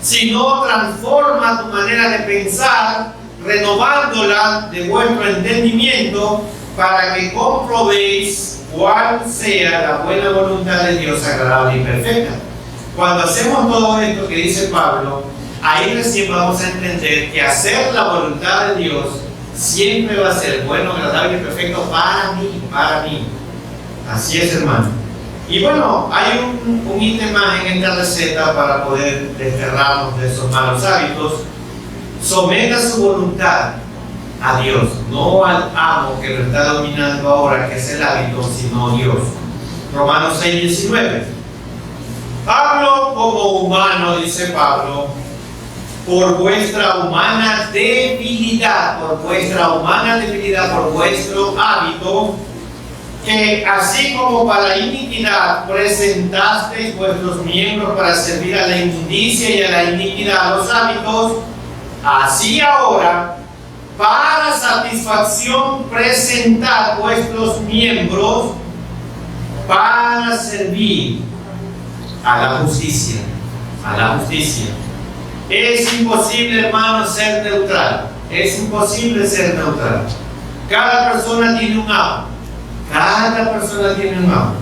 sino transforma tu manera de pensar, renovándola de vuestro entendimiento, para que comprobéis cuál sea la buena voluntad de Dios, agradable y perfecta. Cuando hacemos todo esto que dice Pablo, ahí recién vamos a entender que hacer la voluntad de Dios siempre va a ser bueno, agradable y perfecto para mí, para mí. Así es, hermano. Y bueno, hay un ítem más en esta receta para poder desterrarnos de esos malos hábitos. Someta su voluntad a Dios, no al amo que lo está dominando ahora, que es el hábito, sino Dios. Romanos 6, 19. Hablo como humano, dice Pablo, por vuestra humana debilidad, por vuestro hábito, que así como para la iniquidad presentasteis vuestros miembros para servir a la inmundicia y a la iniquidad, a los hábitos, así ahora, para satisfacción, presentad vuestros miembros para servir a la justicia. A la justicia. Es imposible, hermano, ser neutral. Es imposible ser neutral. Cada persona tiene un amo. Cada persona tiene un amo.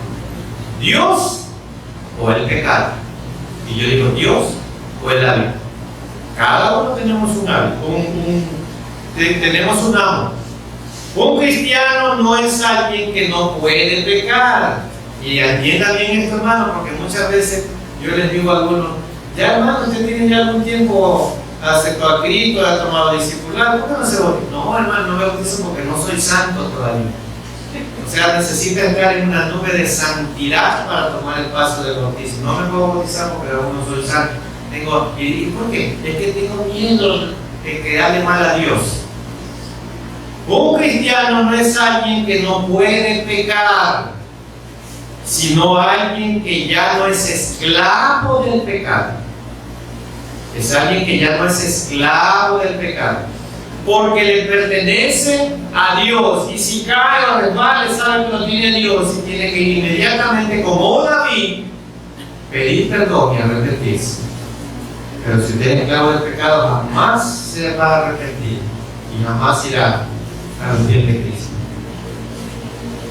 Dios o el pecado. Y yo digo Dios o el hábito. Cada uno tenemos un hábito, tenemos un amo. Un cristiano no es alguien que no puede pecar. Y entienda bien esto, hermano, porque muchas veces yo les digo a algunos, ya hermano, usted tiene ya algún tiempo aceptó a Cristo, ha tomado discipulado, ¿por qué no se bautiza? No, hermano, no me bautizo porque no soy santo todavía. O sea, necesita entrar en una nube de santidad para tomar el paso del bautismo. No me puedo bautizar porque aún no soy santo. ¿Y por qué? Es que tengo miedo de quedarle mal a Dios. Un cristiano no es alguien que no puede pecar, sino alguien que ya no es esclavo del pecado. Es alguien que ya no es esclavo del pecado, porque le pertenece a Dios, y si cae o resbala, sabe que lo tiene Dios y tiene que ir inmediatamente, como David, pedir perdón y arrepentirse. Pero si usted es esclavo del pecado, jamás se va a arrepentir y jamás irá a los pies de Cristo.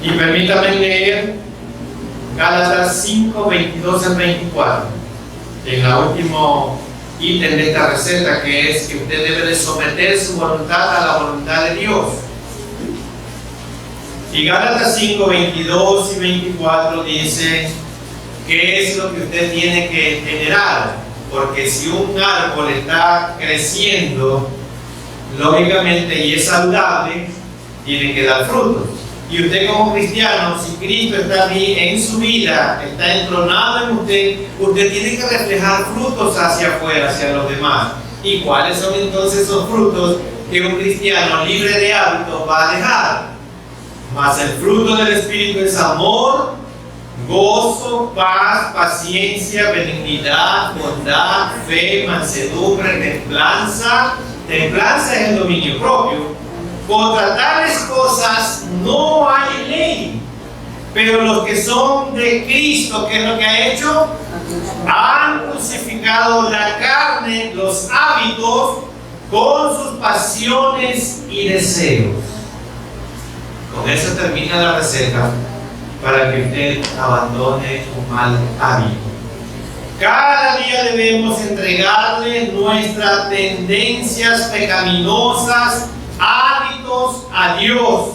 Y permítame leer Gálatas 5, 22 al 24, en el último ítem de esta receta, que es que usted debe de someter su voluntad a la voluntad de Dios. Y Gálatas 5, 22 y 24 dice qué es lo que usted tiene que generar, porque si un árbol está creciendo, lógicamente, y es saludable, tiene que dar frutos. Y usted como cristiano, si Cristo está aquí en su vida, está entronado en usted, usted tiene que reflejar frutos hacia afuera, hacia los demás. ¿Y cuáles son entonces esos frutos que un cristiano libre de hábitos va a dejar? Mas el fruto del Espíritu es amor, gozo, paz, paciencia, benignidad, bondad, fe, mansedumbre, templanza. Templanza es el dominio propio. Contra tales cosas no hay ley. Pero los que son de Cristo, ¿qué es lo que ha hecho? Han crucificado la carne, los hábitos, con sus pasiones y deseos. Con eso termina la receta para que usted abandone un mal hábito. Cada día debemos entregarle nuestras tendencias pecaminosas, hábitos a Dios,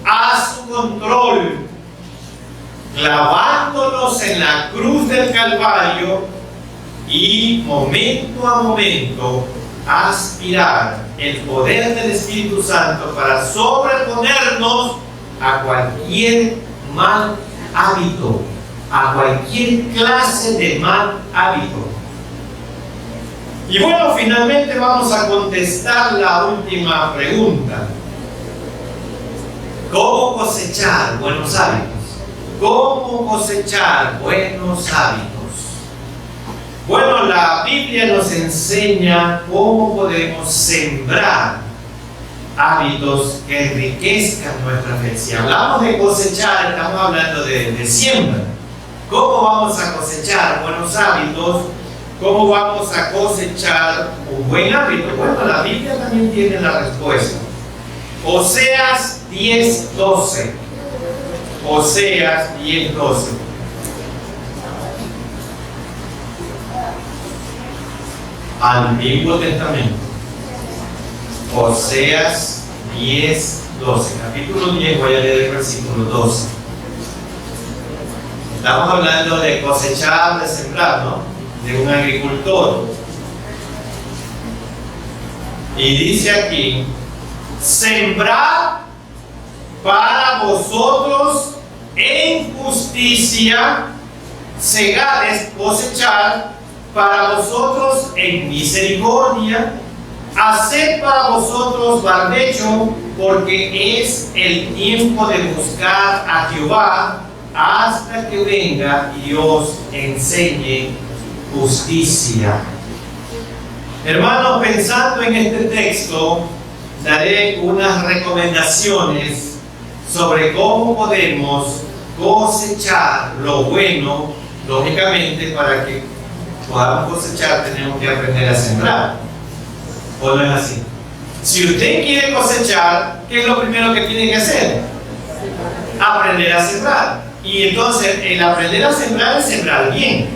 a su control, clavándolos en la cruz del Calvario y momento a momento aspirar el poder del Espíritu Santo para sobreponernos a cualquier mal hábito, a cualquier clase de mal hábito. Y bueno, finalmente vamos a contestar la última pregunta. ¿Cómo cosechar buenos hábitos? ¿Cómo cosechar buenos hábitos? Bueno, la Biblia nos enseña cómo podemos sembrar hábitos que enriquezcan nuestra fe. Si hablamos de cosechar, estamos hablando de siembra. ¿Cómo vamos a cosechar buenos hábitos? ¿Cómo vamos a cosechar un buen hábito? Bueno, la Biblia también tiene la respuesta. Oseas 10:12. Oseas 10:12. Antiguo Testamento. Oseas 10:12. Capítulo 10, voy a leer el versículo 12. Estamos hablando de cosechar, de sembrar, ¿no? De un agricultor. Y dice aquí: sembrad para vosotros en justicia, segad, es cosechar para vosotros en misericordia, haced para vosotros barbecho, porque es el tiempo de buscar a Jehová hasta que venga y os enseñe justicia. Hermanos, pensando en este texto, daré unas recomendaciones sobre cómo podemos cosechar lo bueno. Lógicamente, para que podamos cosechar tenemos que aprender a sembrar. ¿O no es así? Si usted quiere cosechar, ¿qué es lo primero que tiene que hacer? Aprender a sembrar. Y entonces el aprender a sembrar es sembrar bien.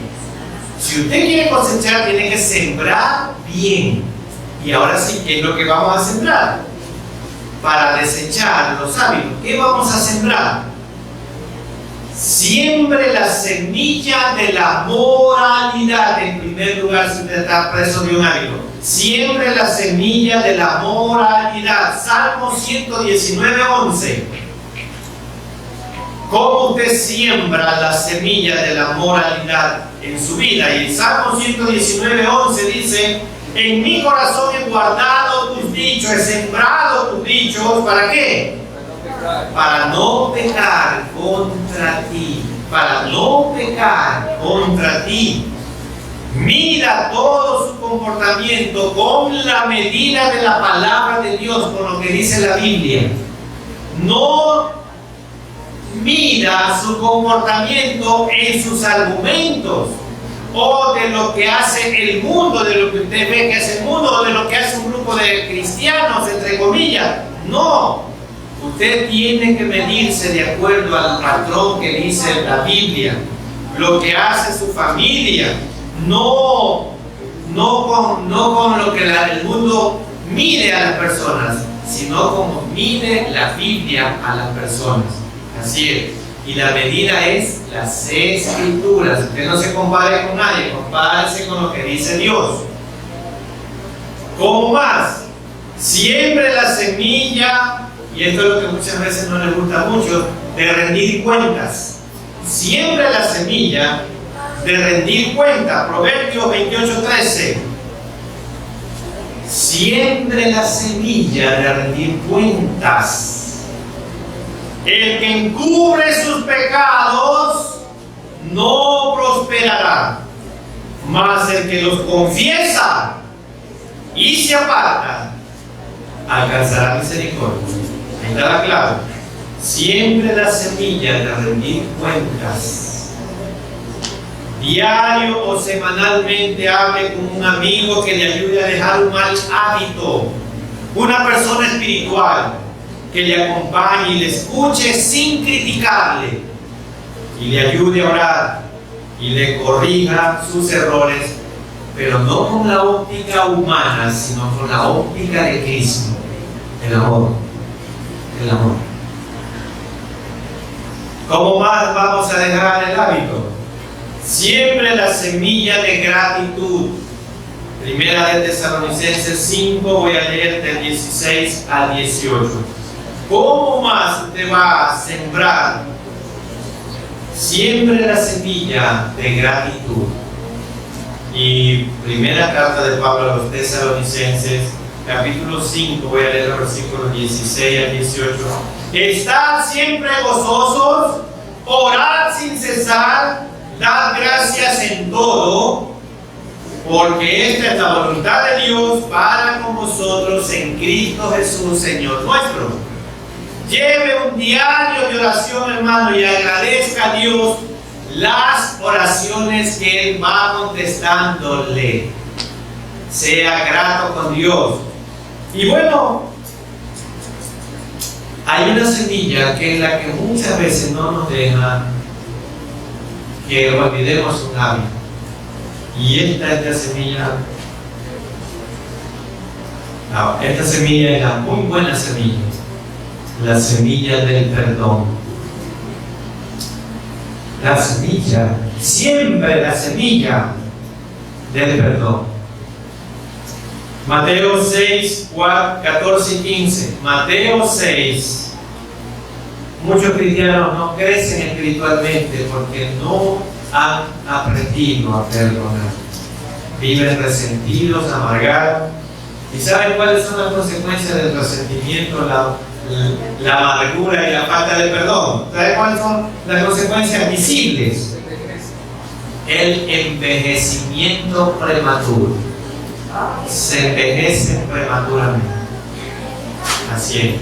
Si usted quiere cosechar, tiene que sembrar bien. Y ahora sí, ¿qué es lo que vamos a sembrar? Para desechar los hábitos, ¿qué vamos a sembrar? Siembre la semilla de la moralidad. En primer lugar, si usted está preso de un hábito, siembre la semilla de la moralidad. Salmo 119:11. ¿Cómo usted siembra la semilla de la moralidad en su vida? Y el Salmo 119:11 dice: en mi corazón he guardado tus dichos, he sembrado tus dichos. ¿Para qué? Para no pecar contra ti. Para no pecar contra ti. Mira todo su comportamiento con la medida de la palabra de Dios, con lo que dice la Biblia. No mira su comportamiento en sus argumentos, o de lo que hace el mundo, de lo que usted ve que hace el mundo, o de lo que hace un grupo de cristianos, entre comillas. No, usted tiene que medirse de acuerdo al patrón que dice la Biblia, lo que hace su familia, no con lo que el mundo mide a las personas, sino como mide la Biblia a las personas. Así es. Y la medida es las Escrituras. Usted no se compare con nadie, compárese con lo que dice Dios. ¿Cómo más? Siembre la semilla, y esto es lo que muchas veces no les gusta mucho, de rendir cuentas. Siembre la semilla de rendir cuentas. Proverbios 28:13. Siembre la semilla de rendir cuentas. El que encubre sus pecados no prosperará, mas el que los confiesa y se aparta alcanzará misericordia. Ahí está la clave. Siempre la semilla de rendir cuentas. Diario o semanalmente hable con un amigo que le ayude a dejar un mal hábito. Una persona espiritual que le acompañe y le escuche sin criticarle, y le ayude a orar y le corrija sus errores, pero no con la óptica humana, sino con la óptica de Cristo. El amor. El amor. ¿Cómo más vamos a dejar el hábito? Siempre la semilla de gratitud. Primera de Tesalonicenses 5, voy a leer del 16 al 18. ¿Cómo más usted va a sembrar? Siembre la semilla de gratitud. Y primera carta de Pablo a los Tesalonicenses, capítulo 5, voy a leer los versículos 16 al 18. Estad siempre gozosos, orad sin cesar, dad gracias en todo, porque esta es la voluntad de Dios para con vosotros en Cristo Jesús, Señor nuestro. Lleve un diario de oración, hermano, y agradezca a Dios las oraciones que Él va contestándole. Sea grato con Dios. Y bueno, hay una semilla que es la que muchas veces no nos deja que olvidemos un hábito. Y esta es la semilla. No, esta semilla es la muy buena semilla. La semilla del perdón. La semilla, siempre la semilla del perdón. Mateo 6, 14 y 15. Mateo 6. Muchos cristianos no crecen espiritualmente porque no han aprendido a perdonar. Viven resentidos, amargados. ¿Y saben cuáles son las consecuencias del resentimiento, la amargura y la falta de perdón? ¿Saben cuáles son las consecuencias visibles? El envejecimiento prematuro. Se envejecen prematuramente. Así es.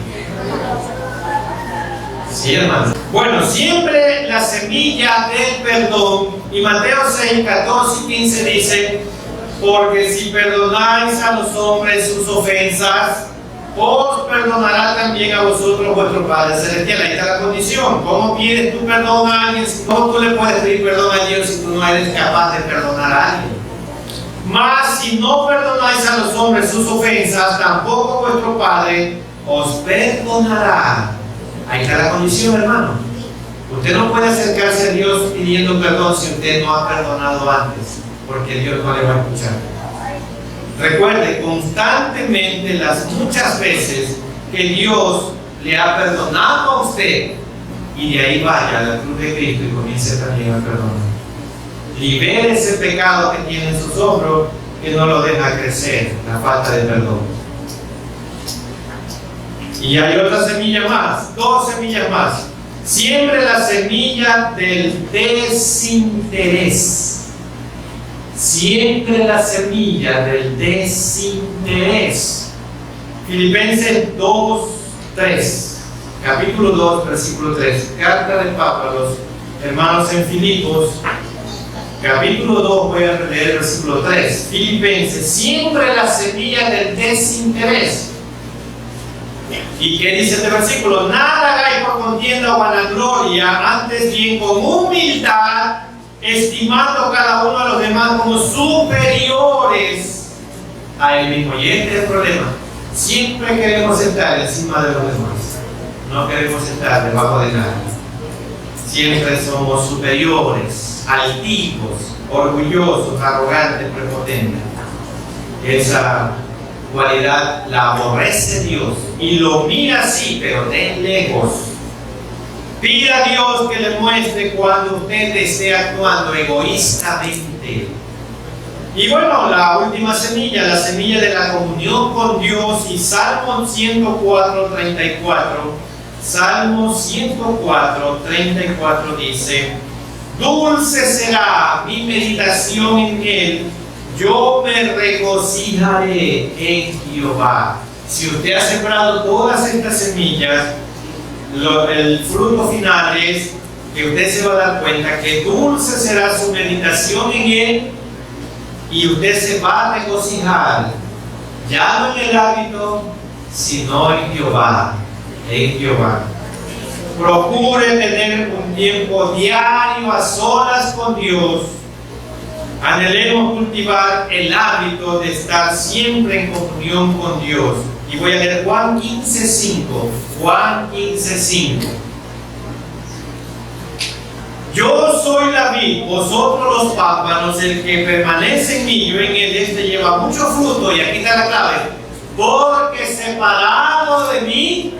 Sí, hermano. Bueno, siempre la semilla del perdón. Y Mateo 6, 14 y 15 dice: porque si perdonáis a los hombres sus ofensas, os perdonará también a vosotros vuestro Padre Celestial. Ahí está la condición. ¿Cómo pides tú perdón a alguien? ¿Cómo tú le puedes pedir perdón a Dios si tú no eres capaz de perdonar a alguien? Mas si no perdonáis a los hombres sus ofensas, tampoco vuestro Padre os perdonará. Ahí está la condición, hermano. Usted no puede acercarse a Dios pidiendo perdón si usted no ha perdonado antes, porque Dios no le va a escuchar. Recuerde constantemente las muchas veces que Dios le ha perdonado a usted, y de ahí vaya a la cruz de Cristo y comience también a perdonar. Libere ese pecado que tiene en sus hombros, que no lo deja crecer, la falta de perdón. Y hay otra semilla más, 2 semillas más. Siempre la semilla del desinterés. Siempre la semilla del desinterés. Filipenses 2, 3. Capítulo 2, versículo 3. Carta de Pablo a los hermanos en Filipos. Capítulo 2, voy a leer el versículo 3. Filipenses, siempre la semilla del desinterés. ¿Y qué dice este versículo? Nada hagáis por contienda o vanagloria, antes bien con humildad, estimando cada uno a los demás como superiores a él mismo. Y este es el problema. Siempre queremos estar encima de los demás. No queremos estar debajo de nadie. Siempre somos superiores, altivos, orgullosos, arrogantes, prepotentes. Esa cualidad la aborrece Dios y lo mira así, pero de lejos. Pida a Dios que le muestre cuando usted esté actuando egoístamente. Y bueno, la última semilla, la semilla de la comunión con Dios. Y Salmo 104, 34. Salmo 104, 34 dice: dulce será mi meditación en él, yo me regocijaré en Jehová. Si usted ha sembrado todas estas semillas, el fruto final es que usted se va a dar cuenta que dulce será su meditación en él y usted se va a regocijar, ya no en el hábito, sino en Jehová. En Jehová. Procure tener un tiempo diario a solas con Dios. Anhelemos cultivar el hábito de estar siempre en comunión con Dios. Y voy a leer Juan 15:5. Juan 15:5. Yo soy la vid, vosotros los pámpanos, el que permanece en mí, yo en él, este lleva mucho fruto. Y aquí está la clave: porque separado de mí,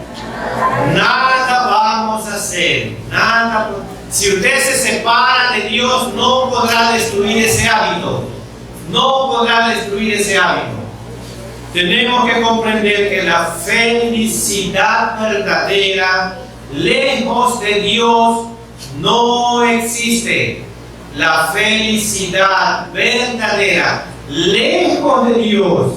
nada vamos a hacer. Nada. Si usted se separa de Dios, no podrá destruir ese hábito. no podrá destruir ese hábito. Tenemos que comprender que la felicidad verdadera, lejos de Dios, no existe. La felicidad verdadera, lejos de Dios,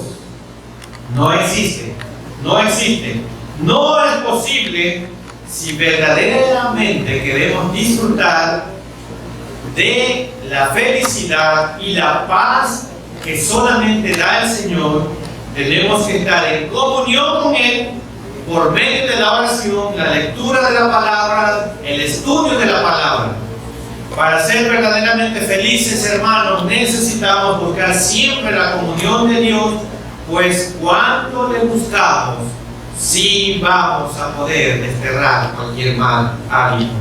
no existe. No existe. No es posible si verdaderamente queremos disfrutar de la felicidad y la paz que solamente da el Señor. Tenemos que estar en comunión con Él por medio de la oración, la lectura de la palabra, el estudio de la palabra. Para ser verdaderamente felices, hermanos, necesitamos buscar siempre la comunión de Dios, pues cuando le buscamos, sí vamos a poder desterrar cualquier mal hábito.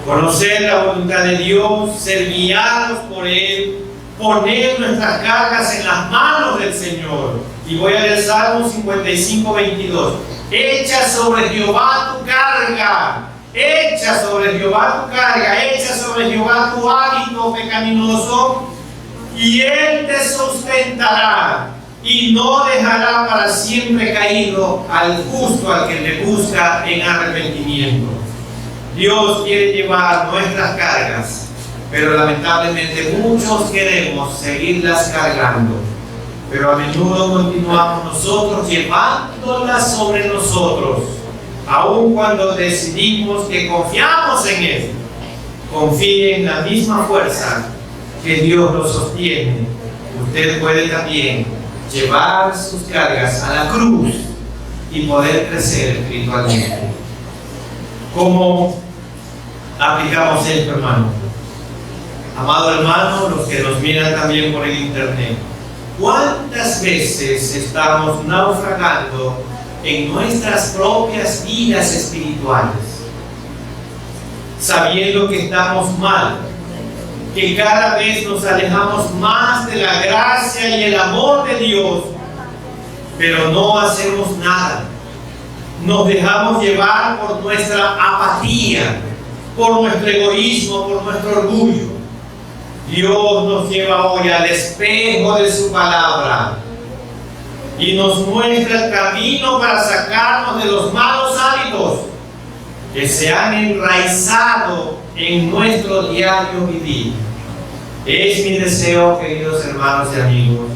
Conocer la voluntad de Dios, ser guiados por Él, poner nuestras cargas en las manos del Señor. Y voy a leer Salmo 55, 22. Echa sobre Jehová tu carga. Echa sobre Jehová tu carga. Echa sobre Jehová tu hábito pecaminoso. Y Él te sustentará. Y no dejará para siempre caído al justo, al que le busca en arrepentimiento. Dios quiere llevar nuestras cargas, pero lamentablemente muchos queremos seguirlas cargando. Pero a menudo continuamos nosotros llevándolas sobre nosotros, aun cuando decidimos que confiamos en Él. Confíe en la misma fuerza que Dios lo sostiene. Usted puede también llevar sus cargas a la cruz y poder crecer espiritualmente. ¿Cómo aplicamos esto, hermano? Amado hermano, los que nos miran también por el internet, ¿cuántas veces estamos naufragando en nuestras propias vidas espirituales, sabiendo que estamos mal, que cada vez nos alejamos más de la gracia y el amor de Dios, pero no hacemos nada? Nos dejamos llevar por nuestra apatía, por nuestro egoísmo, por nuestro orgullo. Dios nos lleva hoy al espejo de su palabra y nos muestra el camino para sacarnos de los malos hábitos que se han enraizado en nuestro diario vivir. Es mi deseo, queridos hermanos y amigos,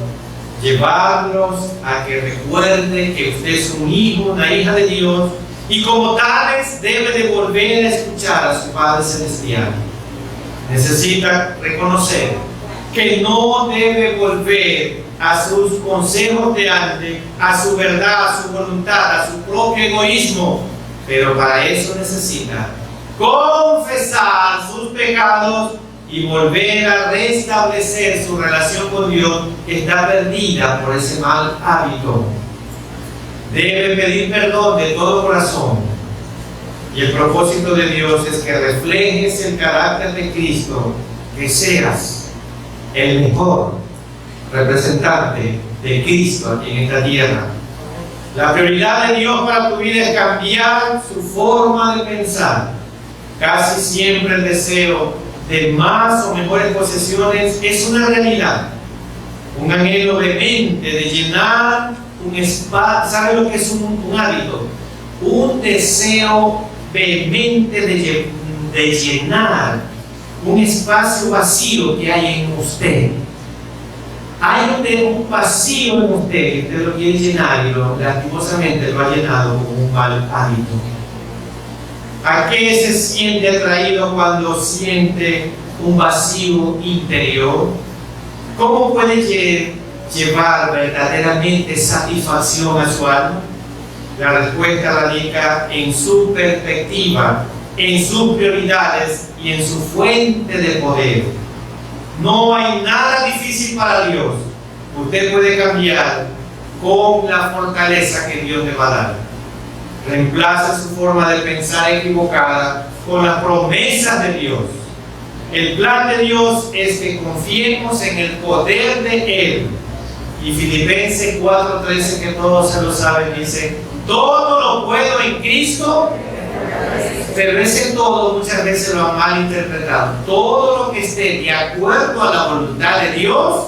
llevarlos a que recuerde que usted es un hijo, una hija de Dios, y como tales debe de volver a escuchar a su Padre Celestial. Necesita reconocer que no debe volver a sus consejos de antes, a su verdad, a su voluntad, a su propio egoísmo, pero para eso necesita confesar sus pecados y volver a restablecer su relación con Dios, que está perdida por ese mal hábito. Debe pedir perdón de todo corazón. Y el propósito de Dios es que reflejes el carácter de Cristo, que seas el mejor representante de Cristo aquí en esta tierra. La prioridad de Dios para tu vida es cambiar su forma de pensar. Casi siempre el deseo de más o mejores posesiones es una realidad, un anhelo vehemente de llenar un espacio. ¿Sabe lo que es un hábito? Un deseo vehemente de llenar un espacio vacío que hay en usted. Hay un vacío en usted que usted lo quiere llenar y lastimosamente lo ha llenado con un mal hábito. ¿A qué se siente atraído cuando siente un vacío interior? ¿Cómo puede llevar verdaderamente satisfacción a su alma? La respuesta radica en su perspectiva, en sus prioridades y en su fuente de poder. No hay nada difícil para Dios. Usted puede cambiar con la fortaleza que Dios le va a dar. Reemplaza su forma de pensar equivocada con las promesas de Dios. El plan de Dios es que confiemos en el poder de Él. Y Filipenses 4:13, que todos se lo saben, dice: todo lo puedo en Cristo. Pero ese todo muchas veces lo han malinterpretado. Todo lo que esté de acuerdo a la voluntad de Dios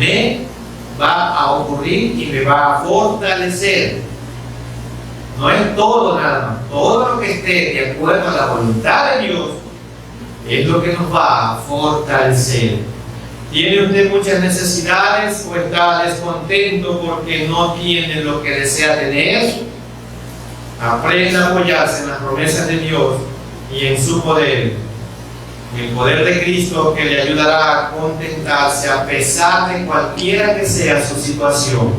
me va a ocurrir y me va a fortalecer. No es todo nada más. Todo lo que esté de acuerdo a la voluntad de Dios es lo que nos va a fortalecer. ¿Tiene usted muchas necesidades o está descontento porque no tiene lo que desea tener? Aprenda a apoyarse en las promesas de Dios y en su poder. El poder de Cristo que le ayudará a contentarse a pesar de cualquiera que sea su situación.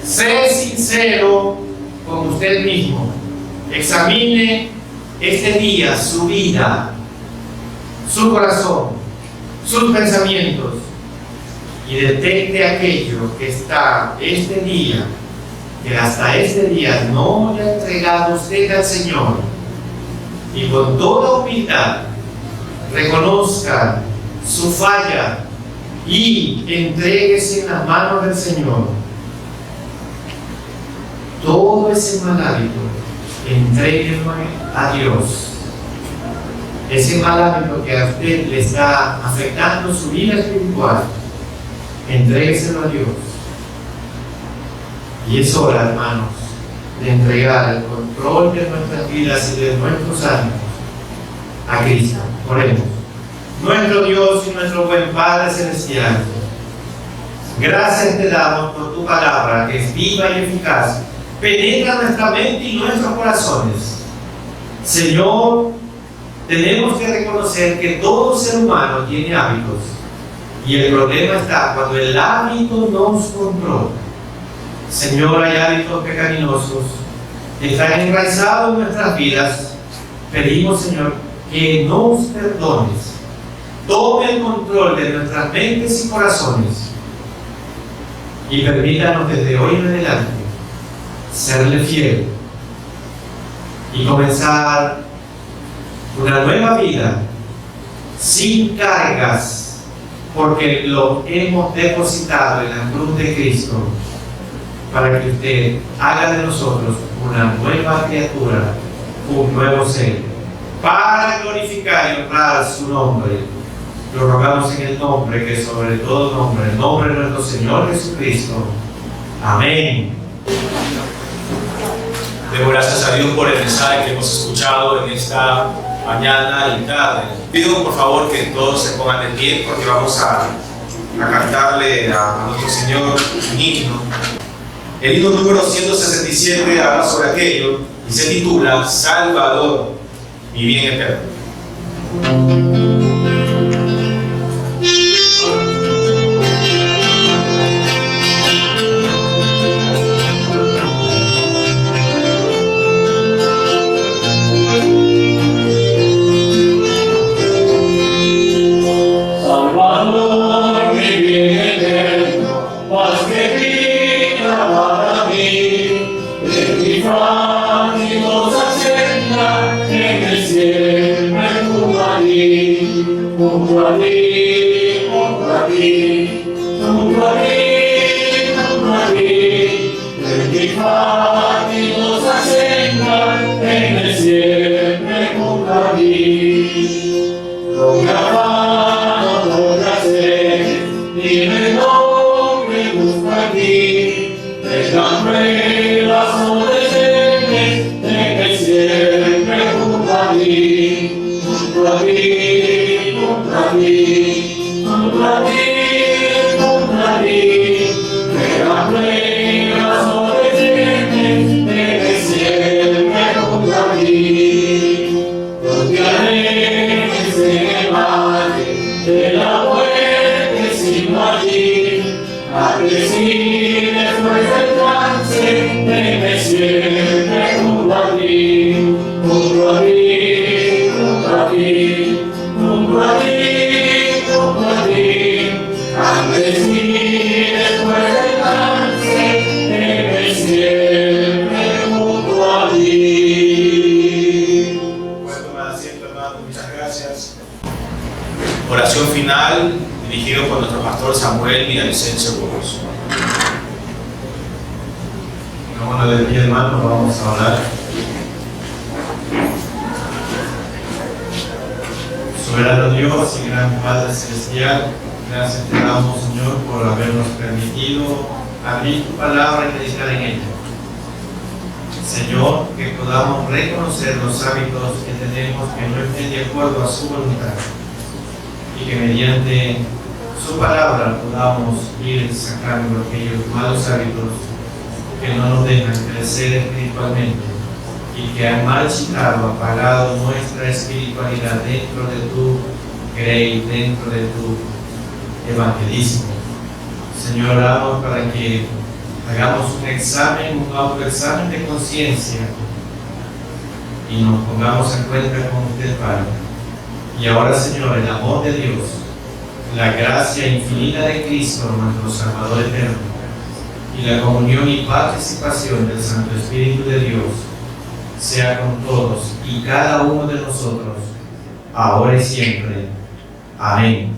Sé sincero con usted mismo. Examine este día su vida, su corazón, sus pensamientos y detecte aquello que está este día, que hasta este día no le ha entregado usted al Señor, y con toda humildad reconozca su falla y entréguese en las manos del Señor. Todo ese mal hábito, entréguelo a Dios. Ese mal hábito que a usted le está afectando su vida espiritual, entrégueselo a Dios. Y es hora, hermanos, de entregar el control de nuestras vidas y de nuestros ánimos a Cristo. Oremos. Nuestro Dios y nuestro buen Padre Celestial, gracias te damos por tu palabra que es viva y eficaz, penetra nuestra mente y nuestros corazones. Señor, tenemos que reconocer que todo ser humano tiene hábitos, y el problema está cuando el hábito nos controla. Señor, hay hábitos pecaminosos que están enraizados en nuestras vidas. Pedimos, Señor, que nos perdones. Tome el control de nuestras mentes y corazones y permítanos desde hoy en adelante serle fiel y comenzar una nueva vida sin cargas, porque lo hemos depositado en la cruz de Cristo, para que usted haga de nosotros una nueva criatura, un nuevo ser, para glorificar y honrar su nombre. Lo rogamos en el nombre que es sobre todo nombre, el nombre de nuestro Señor Jesucristo. Amén. Demos gracias a Dios por el mensaje que hemos escuchado en esta mañana y tarde. Pido por favor que todos se pongan de pie porque vamos a cantarle a nuestro Señor un himno. El himno número 167 habla sobre aquello y se titula Salvador, mi bien eterno. Salvador, mi bien eterno, paz que brilla para mí, en mi frágil senda, en el cielo junto a ti, junto a ti, junto a ti, junto a ti, junto a ti, en mi frágil senda, en el cielo junto a ti. Con la mano y me nombre busco aquí, dejando las adolescentes en el cielo junto a ti, junto a ti, junto a ti, junto a ti, junto a ti, dejando las adolescentes en el cielo junto a ti, donde haré de la muerte sino allí, a decir después del trance, me siempre junto a ti, junto a ti, junto a ti, junto a ti, junto a ti, a decir después del trance, me siempre junto a ti. Pueden tomar asiento, hermano, muchas gracias. Oración final dirigido por nuestro pastor Samuel Villavicencio Burgos. Bueno, de pie, hermanos, vamos a orar. Soberano Dios y gran Padre Celestial, Gracias te damos, Señor, por habernos permitido abrir tu palabra y meditar en ella. Señor, que podamos reconocer los hábitos que tenemos que no estén de acuerdo a su voluntad y que mediante su palabra podamos ir sacando aquellos malos hábitos que no nos dejan crecer espiritualmente y que han marchitado, apagado nuestra espiritualidad dentro de tu grey, dentro de tu evangelismo. Señor, oramos para que hagamos un autoexamen de conciencia y nos pongamos en cuenta con usted, Padre. Y ahora, Señor, el amor de Dios, la gracia infinita de Cristo, nuestro Salvador eterno, y la comunión y participación del Santo Espíritu de Dios, sea con todos y cada uno de nosotros, ahora y siempre. Amén.